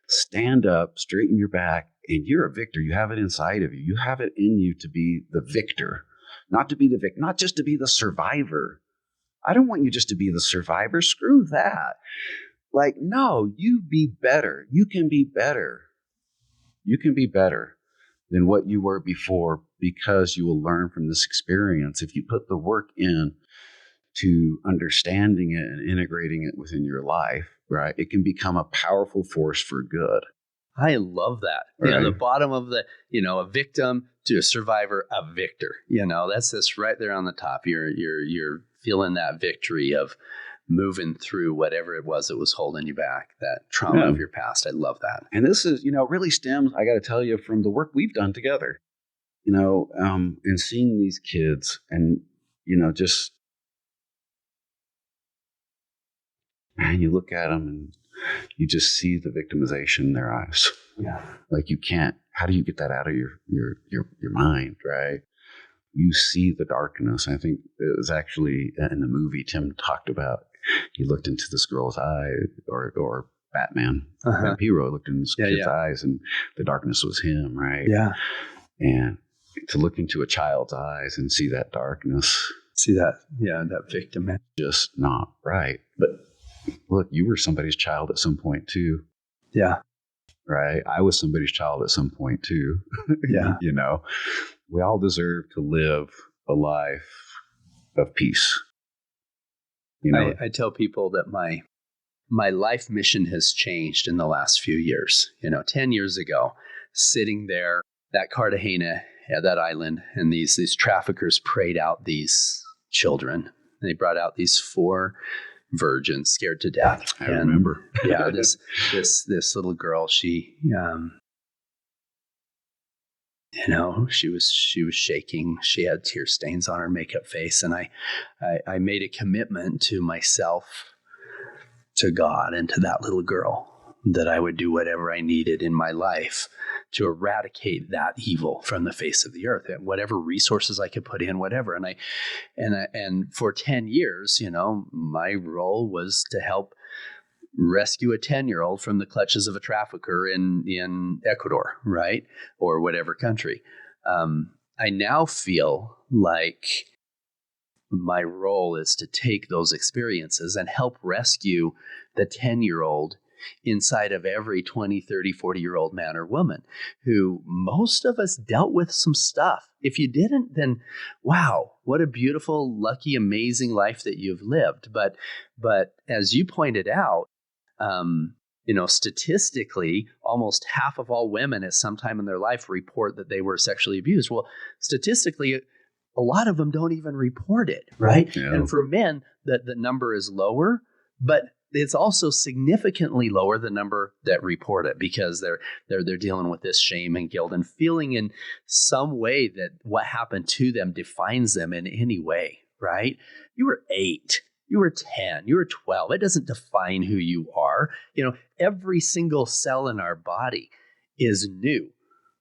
Speaker 2: Stand up, straighten your back, and you're a victor. You have it inside of you. You have it in you to be the victor, not to be the victim, not just to be the survivor. I don't want you just to be the survivor. Screw that. Like, no, you be better. You can be better. You can be better than what you were before because you will learn from this experience. If you put the work in to understanding it and integrating it within your life, right, it can become a powerful force for good.
Speaker 1: I love that. Right? The bottom of the, a victim to a survivor, a victor. That's this right there on the top. You're feeling that victory of moving through whatever it was that was holding you back, that trauma of your past. I love that.
Speaker 2: And this is, really stems, I got to tell you, from the work we've done together, and seeing these kids and, just, man, you look at them and you just see the victimization in their eyes. Yeah. Like how do you get that out of your mind, right? you see the darkness. I think it was actually in the movie Tim talked about, he looked into this girl's eye, or Batman, Vampiro looked in this kid's eyes, and the darkness was him, right?
Speaker 1: Yeah.
Speaker 2: And to look into a child's eyes and see that darkness.
Speaker 1: See that, that victim.
Speaker 2: Just not right. But look, you were somebody's child at some point too.
Speaker 1: Yeah.
Speaker 2: Right? I was somebody's child at some point too.
Speaker 1: Yeah.
Speaker 2: You know, we all deserve to live a life of peace. You know,
Speaker 1: I tell people that my life mission has changed in the last few years. 10 years ago, sitting there at Cartagena, at that island, and these traffickers prayed out these children. They brought out these 4 virgins scared to death.
Speaker 2: I remember.
Speaker 1: Yeah, this little girl, she she was shaking. She had tear stains on her makeup face, and I made a commitment to myself, to God, and to that little girl that I would do whatever I needed in my life to eradicate that evil from the face of the earth, and whatever resources I could put in, whatever. And for 10 years, my role was to help rescue a 10-year-old from the clutches of a trafficker in Ecuador, right? Or whatever country. I now feel like my role is to take those experiences and help rescue the 10-year-old inside of every 20, 30, 40-year-old man or woman who most of us dealt with some stuff. If you didn't, then wow, what a beautiful, lucky, amazing life that you've lived. But as you pointed out, statistically, almost half of all women at some time in their life report that they were sexually abused. Well, statistically, a lot of them don't even report it, right?
Speaker 2: Yeah.
Speaker 1: And for men, the number is lower, but it's also significantly lower the number that report it, because they're dealing with this shame and guilt and feeling in some way that what happened to them defines them in any way, right? You were 8. You were 10, you were 12. It doesn't define who you are. Every single cell in our body is new,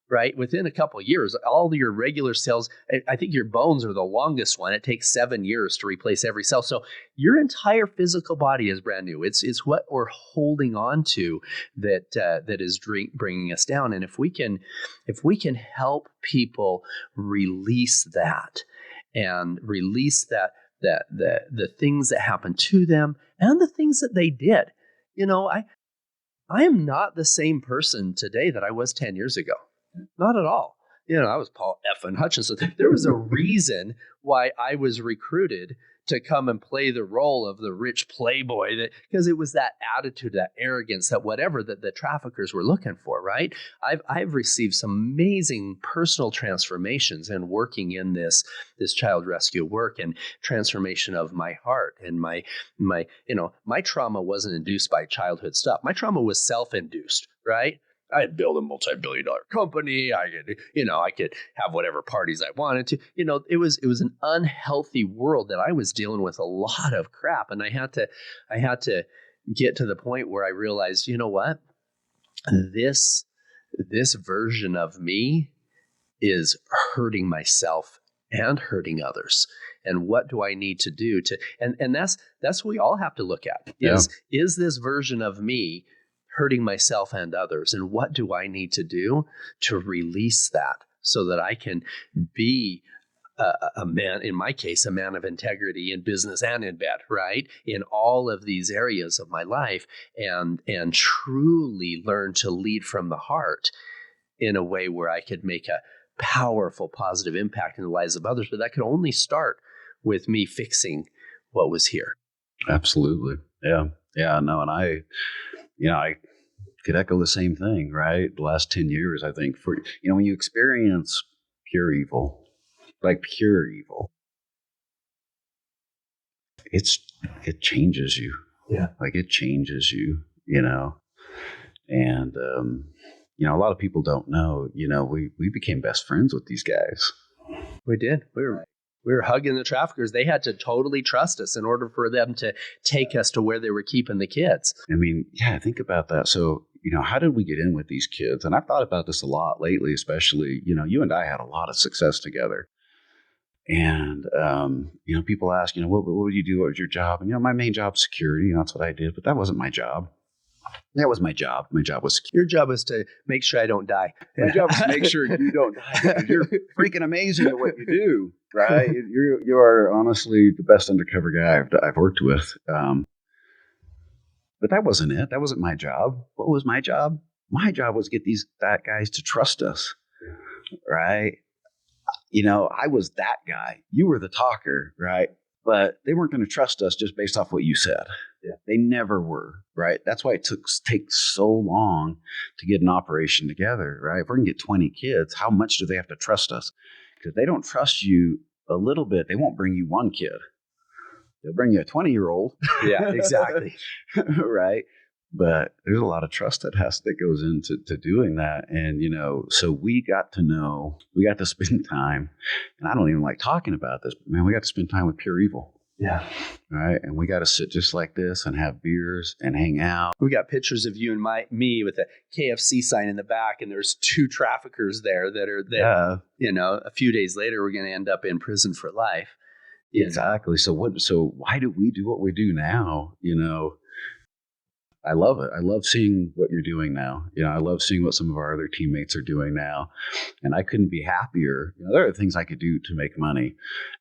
Speaker 1: right? Within a couple of years, all your regular cells, I think your bones are the longest one. It takes 7 years to replace every cell. So your entire physical body is brand new. It's what we're holding on to that is bringing us down. And if we can help people release that, and release the things that happened to them and the things that they did. I am not the same person today that I was 10 years ago. Not at all. I was Paul F. Hutchinson. There was a reason why I was recruited to come and play the role of the rich playboy, because it was that attitude, that arrogance, that whatever that the traffickers were looking for, right? I've received some amazing personal transformations in working in this child rescue work, and transformation of my heart, and my trauma wasn't induced by childhood stuff. My trauma was self-induced, right? I'd build a multi-billion-dollar company. I could have whatever parties I wanted to. It was an unhealthy world that I was dealing with a lot of crap, and I had to get to the point where I realized, you know what, this version of me is hurting myself and hurting others. And what do I need to do to? And that's what we all have to look at. Is this version of me hurting myself and others? And what do I need to do to release that, so that I can be a man, in my case, a man of integrity in business and in bed, right? In all of these areas of my life, and truly learn to lead from the heart in a way where I could make a powerful, positive impact in the lives of others. But that could only start with me fixing what was here.
Speaker 2: Absolutely. Yeah. Yeah. No, and I could echo the same thing, right? The last 10 years, I think, when you experience pure evil, like pure evil, it changes you.
Speaker 1: Yeah.
Speaker 2: Like it changes you, and, a lot of people don't know, we became best friends with these guys.
Speaker 1: We did. We were hugging the traffickers. They had to totally trust us in order for them to take us to where they were keeping the kids.
Speaker 2: I mean, yeah, think about that. So, how did we get in with these kids? And I've thought about this a lot lately, especially, you and I had a lot of success together. And, people ask, what would you do? What was your job? And, my main job's security. That's what I did. But that wasn't my job. That was my job. My job was security.
Speaker 1: Your job was to make sure I don't die.
Speaker 2: My job is to make sure you don't die. Because you're freaking amazing at what you do, right? You are honestly the best undercover guy I've worked with. But that wasn't it. That wasn't my job. What was my job? My job was to get these guys to trust us, right? I was that guy. You were the talker, right? But they weren't going to trust us just based off what you said. Yeah. They never were, right? That's why it takes so long to get an operation together, right? If we're going to get 20 kids, how much do they have to trust us? Because they don't trust you a little bit, they won't bring you one kid. They'll bring you a 20-year-old.
Speaker 1: Yeah, exactly.
Speaker 2: Right? But there's a lot of trust that goes into doing that. And, so we got to spend time, and I don't even like talking about this, but man, we got to spend time with pure evil.
Speaker 1: Yeah.
Speaker 2: Right. And we got to sit just like this and have beers and hang out.
Speaker 1: We got pictures of you and me with a KFC sign in the back, and there's 2 traffickers there that a few days later, we're going to end up in prison for life.
Speaker 2: Exactly. So why do we do what we do now? I love it. I love seeing what you're doing now. I love seeing what some of our other teammates are doing now. And I couldn't be happier. There are things I could do to make money.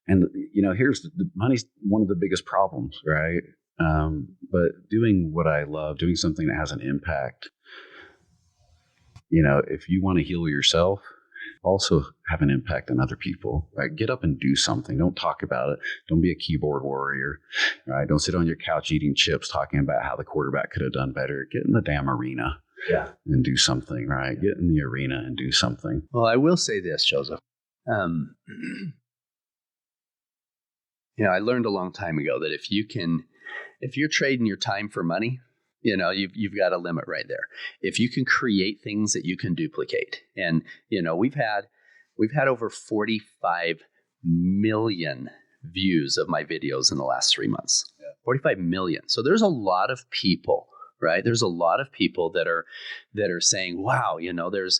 Speaker 2: And, here's the money's one of the biggest problems, right? But doing what I love, doing something that has an impact, if you want to heal yourself, also have an impact on other people, right? Get up and do something. Don't talk about it. Don't be a keyboard warrior, right? Don't sit on your couch eating chips talking about how the quarterback could have done better. Get in the damn arena and do something, right? Get in the arena and do something.
Speaker 1: Well, I will say this, Joseph. I learned a long time ago that if you're trading your time for money, you've got a limit right there. If you can create things that you can duplicate, and we've had over 45 million views of my videos in the last 3 months. 45 million. So there's a lot of people, right? There's a lot of people that are saying, wow, there's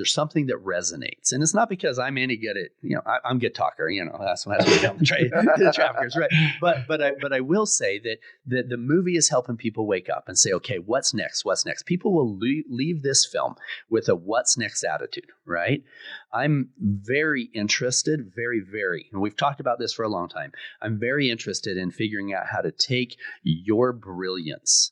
Speaker 1: something that resonates. And it's not because I'm any good at, I'm a good talker, that's what we tell the traffickers, right? But I will say that the movie is helping people wake up and say, okay, what's next? What's next? People will leave this film with a what's next attitude, right? I'm very interested, and we've talked about this for a long time. I'm very interested in figuring out how to take your brilliance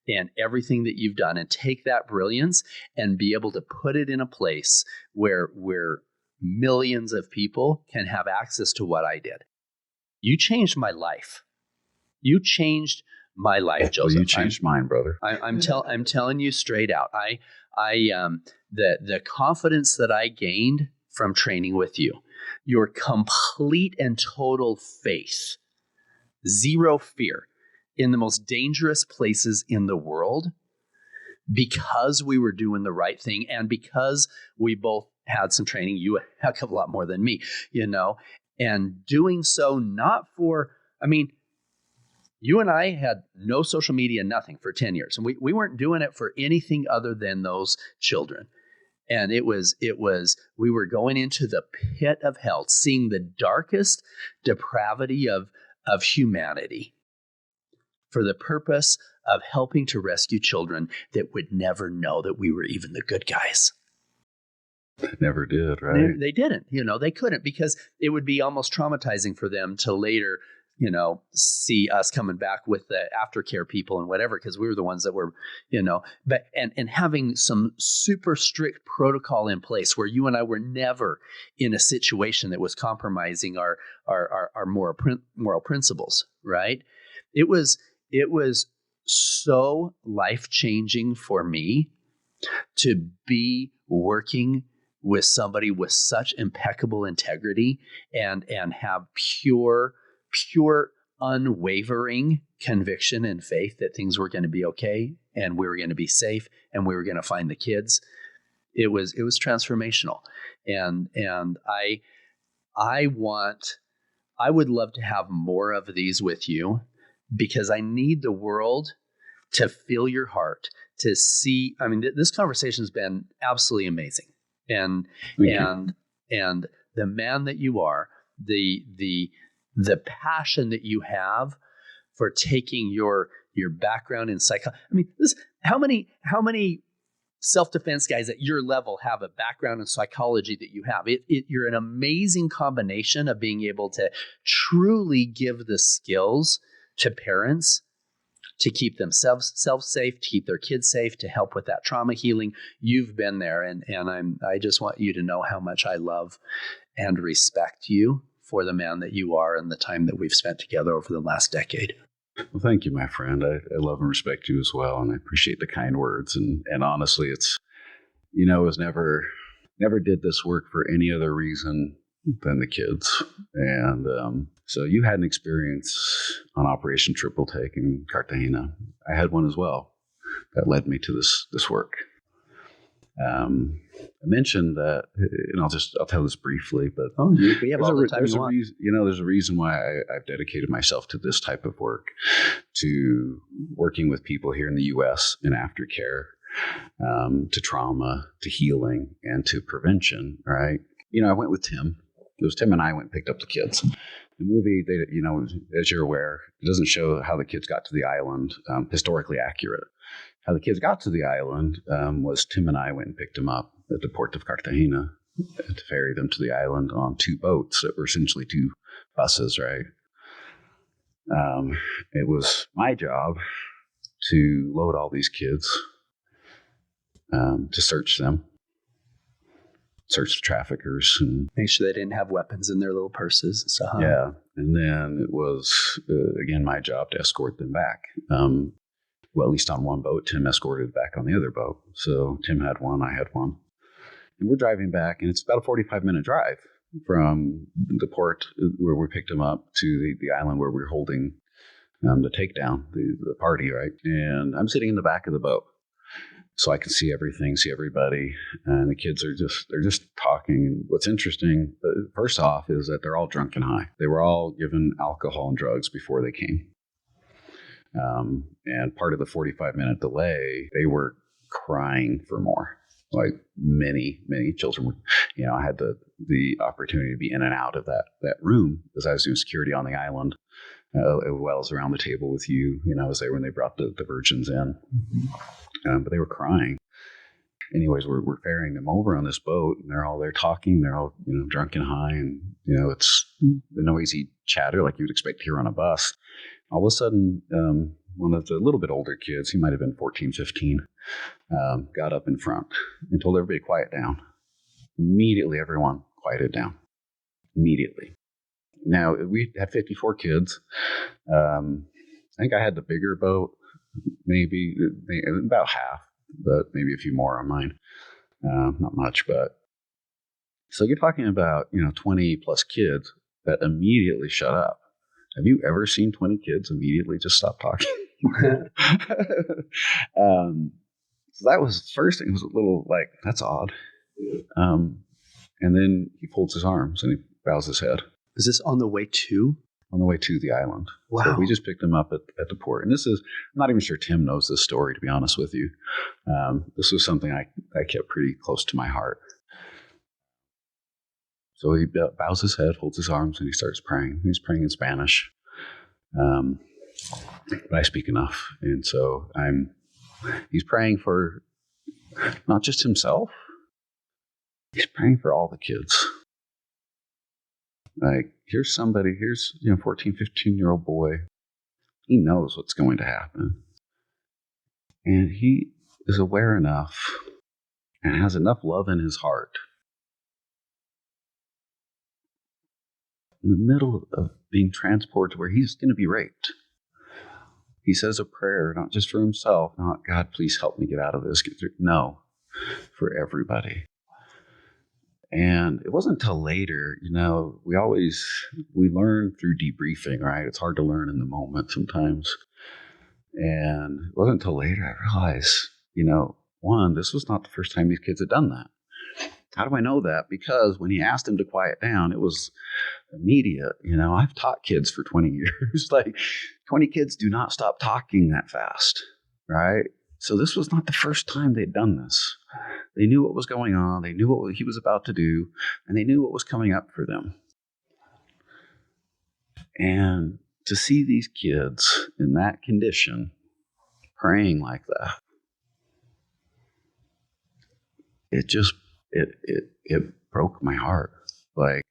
Speaker 1: and everything that you've done and take that brilliance and be able to put it in a place where millions of people can have access to what I did. You changed my life. You changed my life, Joseph.
Speaker 2: Well, you changed mine, brother.
Speaker 1: I'm telling you straight out. The confidence that I gained from training with you, your complete and total faith, zero fear in the most dangerous places in the world, because we were doing the right thing and because we both had some training, you a heck of a lot more than me, and doing so not for, you and I had no social media, nothing for 10 years. And we weren't doing it for anything other than those children. And it was, we were going into the pit of hell, seeing the darkest depravity of humanity for the purpose of helping to rescue children that would never know that we were even the good guys.
Speaker 2: They never did, right?
Speaker 1: They didn't, they couldn't, because it would be almost traumatizing for them to later, see us coming back with the aftercare people and whatever, because we were the ones that were, but and having some super strict protocol in place where you and I were never in a situation that was compromising our moral principles, right? It was so life-changing for me to be working with somebody with such impeccable integrity and have pure, unwavering conviction and faith that things were going to be okay and we were going to be safe and we were going to find the kids. It was transformational. And I would love to have more of these with you, because I need the world to feel your heart, to see. This conversation has been absolutely amazing. And the man that you are, the passion that you have for taking your background in psychology. I mean, how many self-defense guys at your level have a background in psychology that you have? You're an amazing combination of being able to truly give the skills to parents to keep themselves safe, to keep their kids safe, to help with that trauma healing. You've been there, and I just want you to know how much I love and respect you for the man that you are and the time that we've spent together over the last decade.
Speaker 2: Well, thank you, my friend. I love and respect you as well, and I appreciate the kind words. And honestly, it's, it was never did this work for any other reason than the kids. And so you had an experience on Operation Triple Take in Cartagena. I had one as well that led me to this work. I mentioned that, and I'll tell this briefly, but
Speaker 1: we have all the time you want.
Speaker 2: There's a reason why I've dedicated myself to this type of work, to working with people here in the U.S. in aftercare, to trauma, to healing, and to prevention. Right? I went with Tim. It was Tim and I went and picked up the kids. The movie, as you're aware, it doesn't show how the kids got to the island, historically accurate. How the kids got to the island was Tim and I went and picked them up at the port of Cartagena to ferry them to the island on two boats that were essentially two buses, right? It was my job to load all these kids, to search them, search the traffickers, and
Speaker 1: make sure they didn't have weapons in their little purses. So,
Speaker 2: yeah. And then it was, again, my job to escort them back. Well, at least on one boat, Tim escorted back on the other boat. So Tim had one, I had one. And we're driving back, and it's about a 45-minute drive from the port where we picked him up to the island where we were holding the takedown, the party, right? And I'm sitting in the back of the boat, so I can see everything, see everybody. And the kids they're just talking. What's interesting, first off, is that they're all drunk and high. They were all given alcohol and drugs before they came. And part of the 45-minute delay, they were crying for more. Like many children were, I had the opportunity to be in and out of that room as I was doing security on the island, as well as around the table with you. I was there when they brought the virgins in, but they were crying. Anyways, we're ferrying them over on this boat, and they're all there talking. They're all, drunk and high, and, it's the noisy chatter like you'd expect to hear on a bus. All of a sudden, one of the little bit older kids, he might have been 14, 15, got up in front and told everybody to quiet down. Immediately, everyone quieted down. Immediately. Now, we had 54 kids. I think I had the bigger boat, maybe about half, but maybe a few more on mine. Not much, but. So you're talking about, 20 plus kids that immediately shut up. Have you ever seen 20 kids immediately just stop talking? So that was the first thing. It was a little like, that's odd. And then he folds his arms and he bows his head.
Speaker 1: Is this on the way to?
Speaker 2: On the way to the island.
Speaker 1: Wow.
Speaker 2: So we just picked him up at the port. And I'm not even sure Tim knows this story, to be honest with you. This was something I kept pretty close to my heart. So he bows his head, holds his arms, and he starts praying. He's praying in Spanish. But I speak enough. And so he's praying for not just himself. He's praying for all the kids. Like, here's 14, 15-year-old boy. He knows what's going to happen. And he is aware enough and has enough love in his heart. In the middle of being transported to where he's going to be raped, he says a prayer, not just for himself, not, God, please help me get out of this. No, for everybody. And it wasn't until later, we learn through debriefing, right? It's hard to learn in the moment sometimes. And it wasn't until later I realized, one, this was not the first time these kids had done that. How do I know that? Because when he asked him to quiet down, it was immediate. I've taught kids for 20 years. Like 20 kids do not stop talking that fast, right? So this was not the first time they'd done this. They knew what was going on. They knew what he was about to do, and they knew what was coming up for them. And to see these kids in that condition, praying like that, it broke my heart. Like,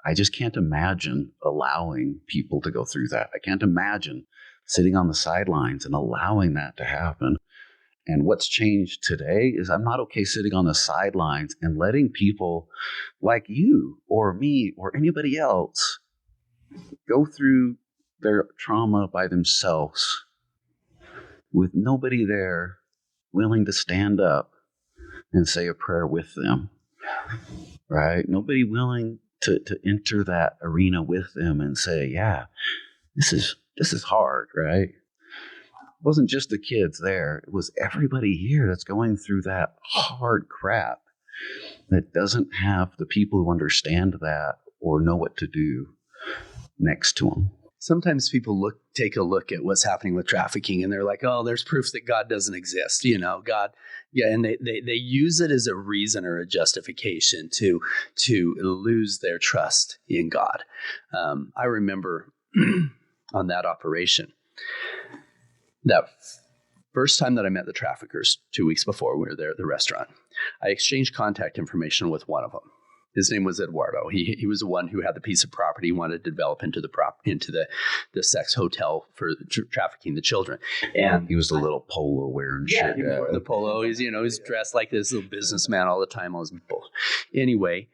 Speaker 2: I just can't imagine allowing people to go through that. I can't imagine sitting on the sidelines and allowing that to happen. And what's changed today is I'm not okay sitting on the sidelines and letting people like you or me or anybody else go through their trauma by themselves with nobody there willing to stand up and say a prayer with them, right? Nobody willing to enter that arena with them and say, yeah, this is hard, right? It wasn't just the kids there. It was everybody here that's going through that hard crap that doesn't have the people who understand that or know what to do next to them.
Speaker 1: Sometimes people take a look at what's happening with trafficking and they're like, oh, there's proof that God doesn't exist. God. Yeah. And they use it as a reason or a justification to lose their trust in God. I remember on that operation, that first time that I met the traffickers 2 weeks before we were there at the restaurant, I exchanged contact information with one of them. His name was Eduardo. He was the one who had the piece of property he wanted to develop into the sex hotel for trafficking the children. And
Speaker 2: he was the little polo wearing shit.
Speaker 1: He wore the polo. He's dressed like this little businessman all the time. All his bull. Anyway,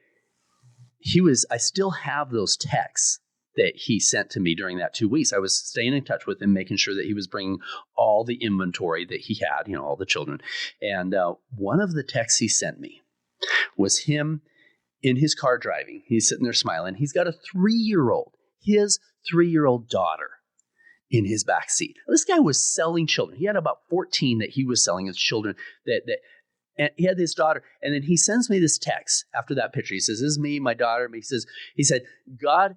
Speaker 1: I still have those texts that he sent to me during that 2 weeks. I was staying in touch with him, making sure that he was bringing all the inventory that he had, all the children. And one of the texts he sent me was him in his car driving. He's sitting there smiling. He's got a 3-year-old, his 3-year-old daughter in his back seat. This guy was selling children. He had about 14 that he was selling as children and he had this daughter. And then he sends me this text after that picture. He says, this is me, my daughter. He said, God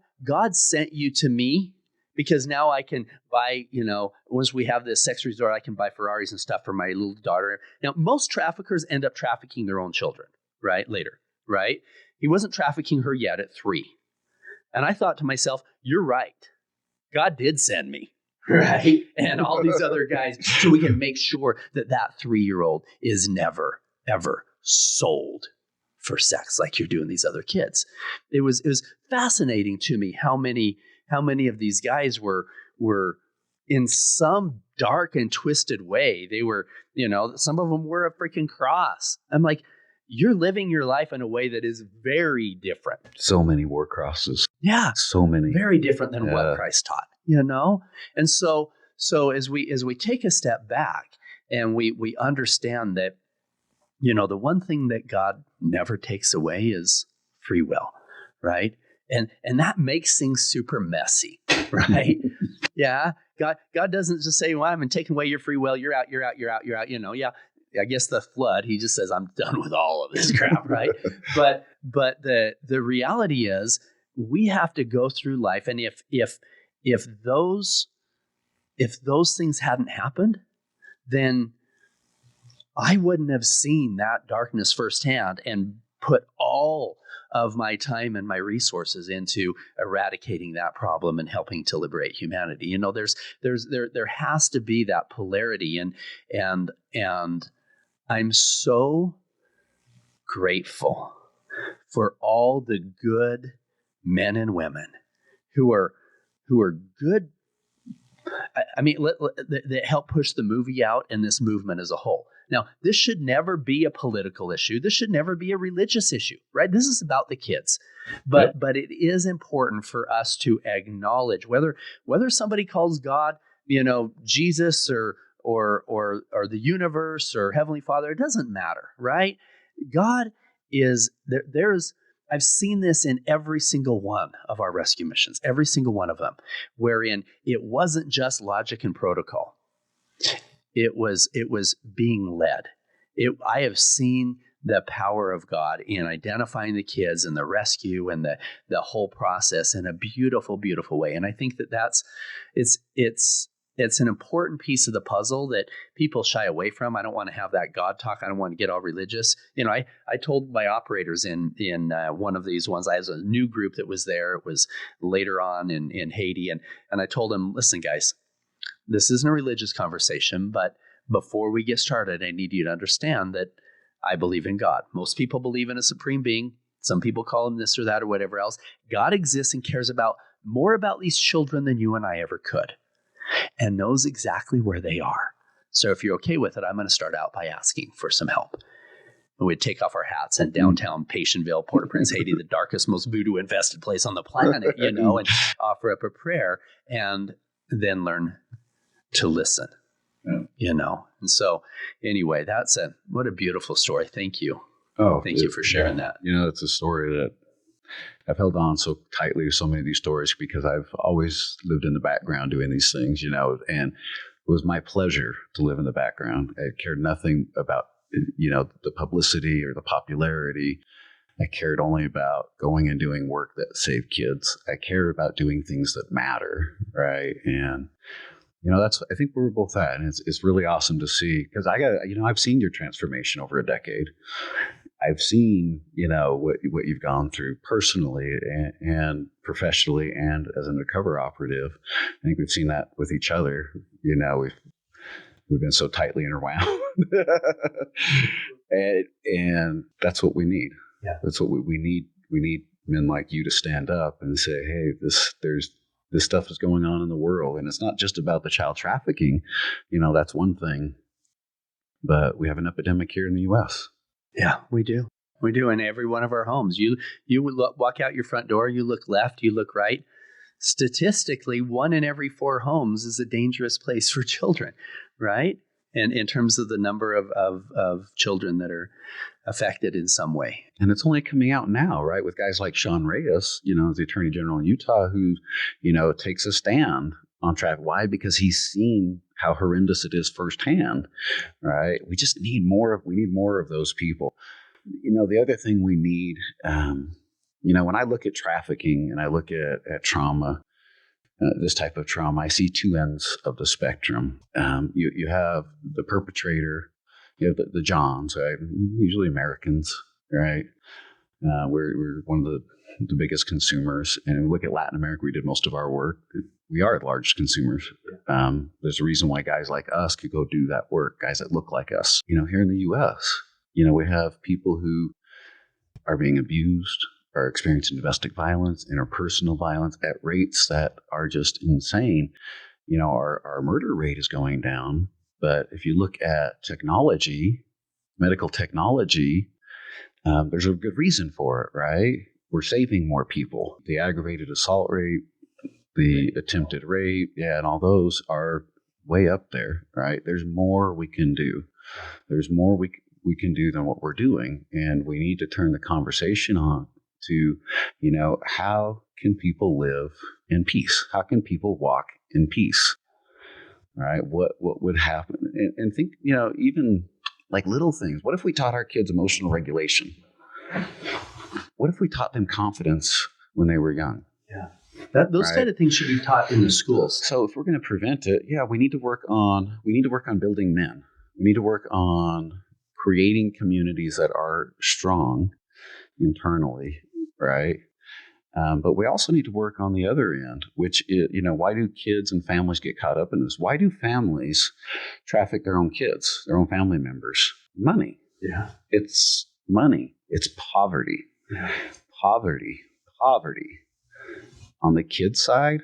Speaker 1: sent you to me because now I can buy, once we have this sex resort, I can buy Ferraris and stuff for my little daughter. Now, most traffickers end up trafficking their own children, right? Later, right? He wasn't trafficking her yet at 3. And I thought to myself, you're right. God did send me, right? And all these other guys, so we can make sure that 3-year-old is never, ever sold for sex like you're doing these other kids. It was fascinating to me how many of these guys were in some dark and twisted way. They were, some of them were a freaking cross. I'm like, you're living your life in a way that is very different.
Speaker 2: So many war crosses.
Speaker 1: Yeah.
Speaker 2: So many.
Speaker 1: Very different than what Christ taught, And so as we take a step back and we understand that, the one thing that God never takes away is free will, right? And that makes things super messy, right? Yeah. God doesn't just say, well, I'm taking away your free will. You're out. Yeah. I guess the flood, he just says, I'm done with all of this crap, right? But the reality is we have to go through life. And if those things hadn't happened, then I wouldn't have seen that darkness firsthand and put all of my time and my resources into eradicating that problem and helping to liberate humanity. There has to be that polarity, and I'm so grateful for all the good men and women who are good. That help push the movie out and this movement as a whole. Now, this should never be a political issue. This should never be a religious issue, right? This is about the kids. But it is important for us to acknowledge whether somebody calls God, Jesus or the universe or Heavenly Father, it doesn't matter, right? God is there. I've seen this in every single one of our rescue missions, every single one of them, wherein it wasn't just logic and protocol. It was being led. I have seen the power of God in identifying the kids and the rescue and the whole process in a beautiful, beautiful way. And I think it's it's an important piece of the puzzle that people shy away from. I don't want to have that God talk. I don't want to get all religious. I told my operators in one of these ones, I was a new group that was there. It was later on in Haiti. And I told them, listen, guys, this isn't a religious conversation, but before we get started, I need you to understand that I believe in God. Most people believe in a supreme being. Some people call him this or that or whatever else. God exists and cares more about these children than you and I ever could, and knows exactly where they are. So if you're okay with it, I'm going to start out by asking for some help. And we'd take off our hats in downtown Patienville, Port-au-Prince, Haiti, the darkest, most voodoo-infested place on the planet, and offer up a prayer and then learn to listen, And so anyway, what a beautiful story. Thank you.
Speaker 2: Oh,
Speaker 1: thank you for sharing that.
Speaker 2: It's a story that I've held on so tightly to so many of these stories because I've always lived in the background doing these things, and it was my pleasure to live in the background. I cared nothing about, the publicity or the popularity. I cared only about going and doing work that saved kids. I cared about doing things that matter, right? And I think where we're both at, and it's really awesome to see because I've seen your transformation over a decade. I've seen, what you've gone through personally and professionally and as an undercover operative. I think we've seen that with each other. We've been so tightly interwound, and that's what we need.
Speaker 1: Yeah.
Speaker 2: That's what we need. We need men like you to stand up and say, hey, this stuff is going on in the world. And it's not just about the child trafficking. That's one thing. But we have an epidemic here in the U.S.
Speaker 1: Yeah, we do. We do. In every one of our homes. You walk out your front door, you look left, you look right. Statistically, 1 in every 4 homes is a dangerous place for children, right? And in terms of the number of children that are affected in some way.
Speaker 2: And it's only coming out now, right? With guys like Sean Reyes, the Attorney General in Utah, who, takes a stand on traffic. Why? Because he's seen how horrendous it is firsthand, right? We just need more of those people. The other thing we need, when I look at trafficking and I look at trauma, this type of trauma, I see 2 ends of the spectrum. You have the perpetrator, you have the Johns, right? Usually Americans, right? We're one of the biggest consumers. And we look at Latin America, we did most of our work. We are the largest consumers. There's a reason why guys like us could go do that work, guys that look like us. Here in the U.S., we have people who are being abused, are experiencing domestic violence, interpersonal violence at rates that are just insane. Our murder rate is going down. But if you look at technology, medical technology, there's a good reason for it, right? We're saving more people. The aggravated assault rate, the attempted rape, and all those are way up there, right? There's more we can do. There's more we can do than what we're doing. And we need to turn the conversation on to, how can people live in peace? How can people walk in peace? All right. What would happen? And think, even like little things. What if we taught our kids emotional regulation? What if we taught them confidence when they were young?
Speaker 1: Yeah. Those kind of things should be taught in the schools.
Speaker 2: So if we're going to prevent it, we need to work on building men. We need to work on creating communities that are strong internally, right? But we also need to work on the other end, which is, why do kids and families get caught up in this? Why do families traffic their own kids, their own family members? Money.
Speaker 1: Yeah.
Speaker 2: It's money. It's poverty.
Speaker 1: Yeah.
Speaker 2: Poverty. On the kid's side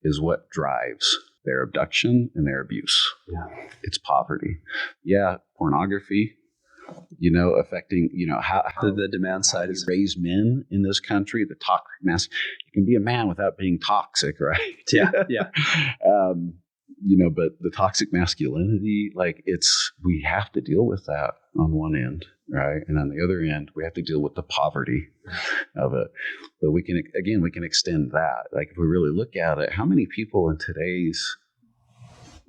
Speaker 2: is what drives their abduction and their abuse.
Speaker 1: Yeah.
Speaker 2: It's poverty. Yeah, pornography, affecting, how
Speaker 1: the demand side is
Speaker 2: raise men in this country, the toxic mass. You can be a man without being toxic, right?
Speaker 1: Yeah.
Speaker 2: But the toxic masculinity, we have to deal with that on one end, right? And on the other end, we have to deal with the poverty of it. But we can extend that. Like, if we really look at it, how many people in today's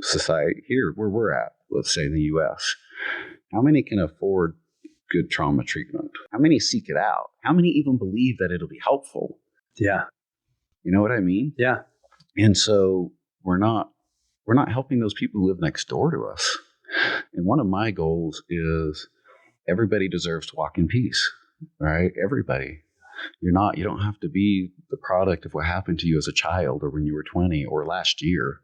Speaker 2: society here, where we're at, let's say in the U.S., how many can afford good trauma treatment? How many seek it out? How many even believe that it'll be helpful?
Speaker 1: Yeah.
Speaker 2: You know what I mean?
Speaker 1: Yeah.
Speaker 2: And so we're not we're not helping those people who live next door to us. And one of my goals is everybody deserves to walk in peace, right? Everybody. You don't have to be the product of what happened to you as a child or when you were 20 or last year,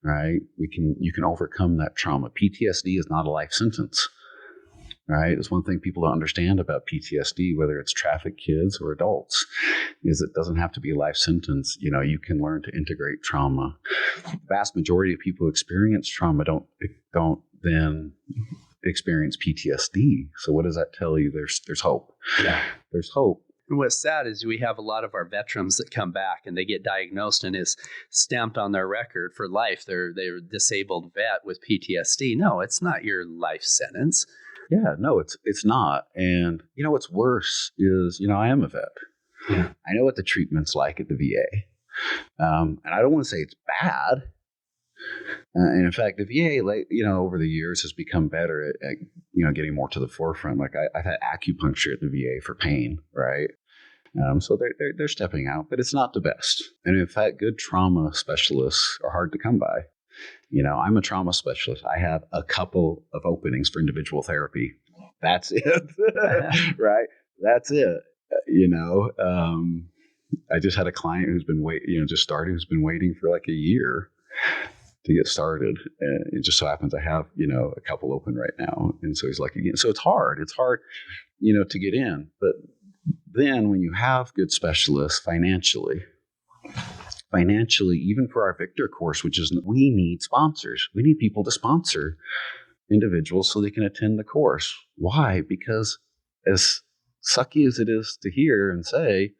Speaker 2: right? You can overcome that trauma. PTSD is not a life sentence, right? It's one thing people don't understand about PTSD, whether it's trafficked kids or adults, is it doesn't have to be a life sentence. You can learn to integrate trauma. The vast majority of people who experience trauma don't then experience PTSD. So what does that tell you? There's hope.
Speaker 1: Yeah.
Speaker 2: There's hope.
Speaker 1: And what's sad is we have a lot of our veterans that come back and they get diagnosed and is stamped on their record for life. They're a disabled vet with PTSD. No, it's not your life sentence.
Speaker 2: Yeah, no, it's not. And what's worse is, I am a vet.
Speaker 1: Yeah.
Speaker 2: I know what the treatment's like at the VA. And I don't want to say it's bad. And in fact, the VA, over the years has become better at getting more to the forefront. Like I've had acupuncture at the VA for pain, right? So they're stepping out, but it's not the best. And in fact, good trauma specialists are hard to come by. I'm a trauma specialist. I have a couple of openings for individual therapy. That's it, right? That's it. I just had a client who's been who's been waiting for like a year to get started. And it just so happens I have, a couple open right now. And so he's like, again, so it's hard, to get in. But then when you have good specialists financially, even for our Victor course, we need sponsors. We need people to sponsor individuals so they can attend the course. Why? Because as sucky as it is to hear and say,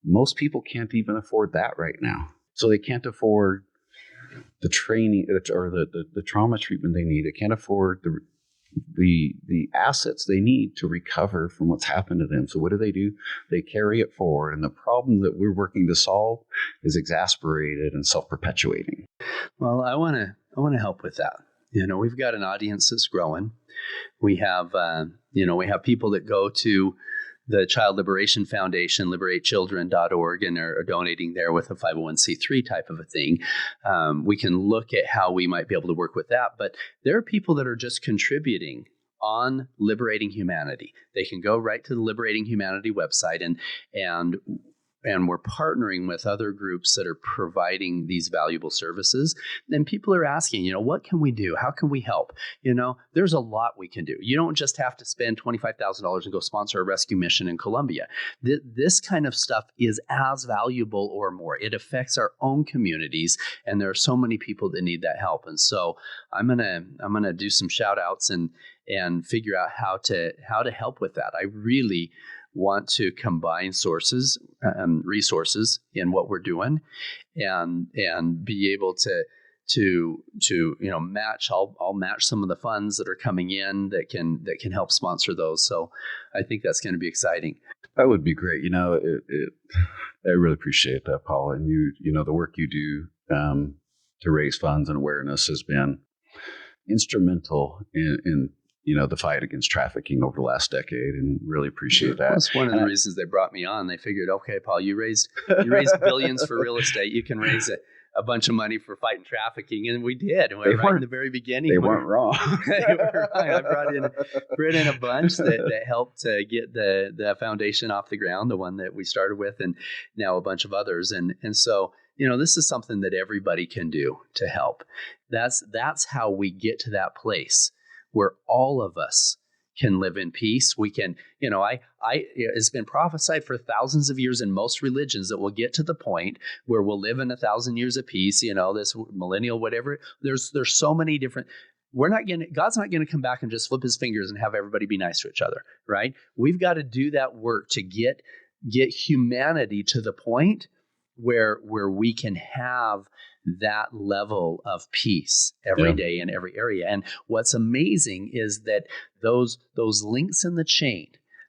Speaker 2: most people can't even afford that right now. So they can't afford the training or the trauma treatment they need. They can't afford the assets they need to recover from what's happened to them. So what do? They carry it forward. And the problem that we're working to solve is exasperated and self-perpetuating.
Speaker 1: Well, I want to help with that. We've got an audience that's growing. We have, we have people that go to the Child Liberation Foundation, liberateChildren.org, and are donating there with a 501c3 type of a thing. We can look at how we might be able to work with that. But there are people that are just contributing on Liberating Humanity. They can go right to the Liberating Humanity website, and we're partnering with other groups that are providing these valuable services. And people are asking, what can we do? How can we help? There's a lot we can do. You don't just have to spend $25,000 and go sponsor a rescue mission in Colombia. This kind of stuff is as valuable or more. It affects our own communities, and there are so many people that need that help. And so I'm gonna do some shout outs and figure out how to help with that. I really want to combine resources in what we're doing and be able to match. I'll match some of the funds that are coming in that can help sponsor those. So I think that's going to be exciting.
Speaker 2: That would be great. I really appreciate that, Paul. And the work you do to raise funds and awareness has been instrumental in the fight against trafficking over the last decade, and really appreciate that.
Speaker 1: That's one of the reasons they brought me on. They figured, okay, Paul, you raised billions for real estate. You can raise a bunch of money for fighting trafficking, and we did. And right in the very beginning,
Speaker 2: they weren't wrong.
Speaker 1: They were wrong. I brought in a bunch that helped get the foundation off the ground, the one that we started with, and now a bunch of others. And so this is something that everybody can do to help. That's how we get to that place where all of us can live in peace. We can, it's been prophesied for thousands of years in most religions that we'll get to the point where we'll live in 1,000 years of peace, this millennial, whatever. There's so many different, God's not going to come back and just flip his fingers and have everybody be nice to each other, right? We've got to do that work to get humanity to the point where we can have that level of peace every day in every area. And what's amazing is that those links in the chain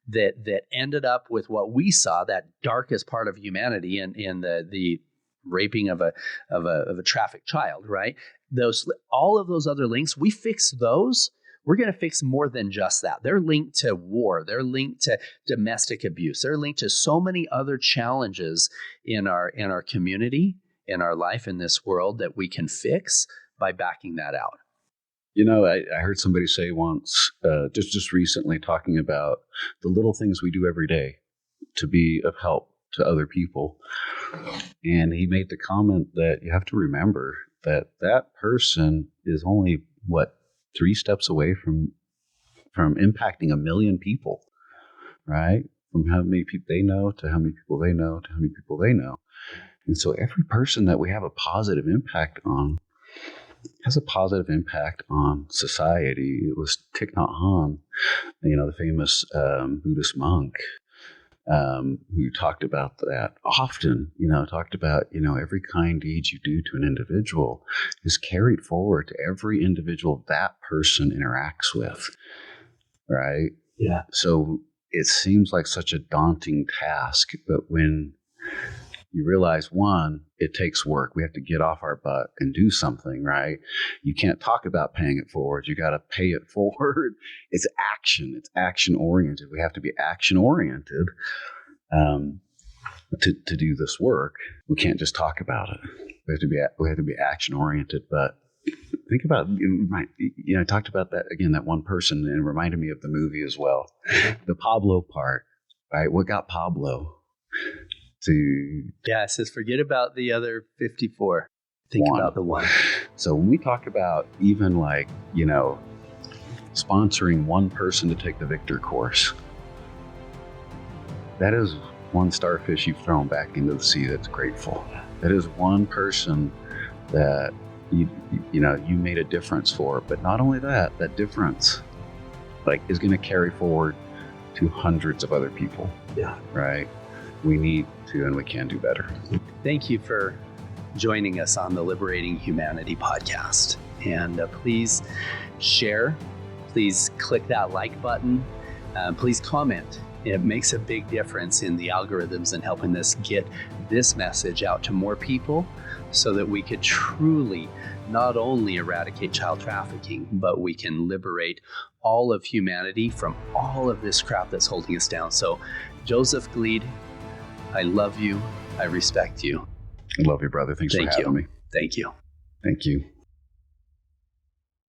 Speaker 1: that ended up with what we saw, that darkest part of humanity in the raping of a trafficked child, right? All of those other links, we fix those. We're going to fix more than just that. They're linked to war. They're linked to domestic abuse. They're linked to so many other challenges in our community, in our life, in this world that we can fix by backing that out.
Speaker 2: I heard somebody say once, just recently, talking about the little things we do every day to be of help to other people. And he made the comment that you have to remember that person is only, 3 steps away from impacting 1 million people, right? From how many people they know to how many people they know to how many people they know. And so every person that we have a positive impact on has a positive impact on society. It was Thich Nhat Hanh, the famous Buddhist monk, who talked about that often, talked about, every kind deed you do to an individual is carried forward to every individual that person interacts with, right?
Speaker 1: Yeah.
Speaker 2: So it seems like such a daunting task, but when you realize, one, it takes work. We have to get off our butt and do something, right? You can't talk about paying it forward. You got to pay it forward. It's action. It's action oriented. We have to be action oriented to do this work. We can't just talk about it. We have to be action oriented. But think about, I talked about that again, that one person, and it reminded me of the movie as well. The Pablo part, right? What got Pablo?
Speaker 1: It says forget about the other 54. Think about the one.
Speaker 2: So when we talk about even sponsoring one person to take the Victor course, that is one starfish you've thrown back into the sea that's grateful. That is one person that you made a difference for. But not only that difference is going to carry forward to hundreds of other people.
Speaker 1: Yeah.
Speaker 2: Right? We need to, and we can do better.
Speaker 1: Thank you for joining us on the Liberating Humanity podcast. And please share. Please click that like button. Please comment. It makes a big difference in the algorithms and helping us get this message out to more people so that we could truly not only eradicate child trafficking, but we can liberate all of humanity from all of this crap that's holding us down. So, Joseph Gleed, I love you. I respect you.
Speaker 2: I love you, brother. Thanks for having me.
Speaker 1: Thank you.
Speaker 2: Thank you.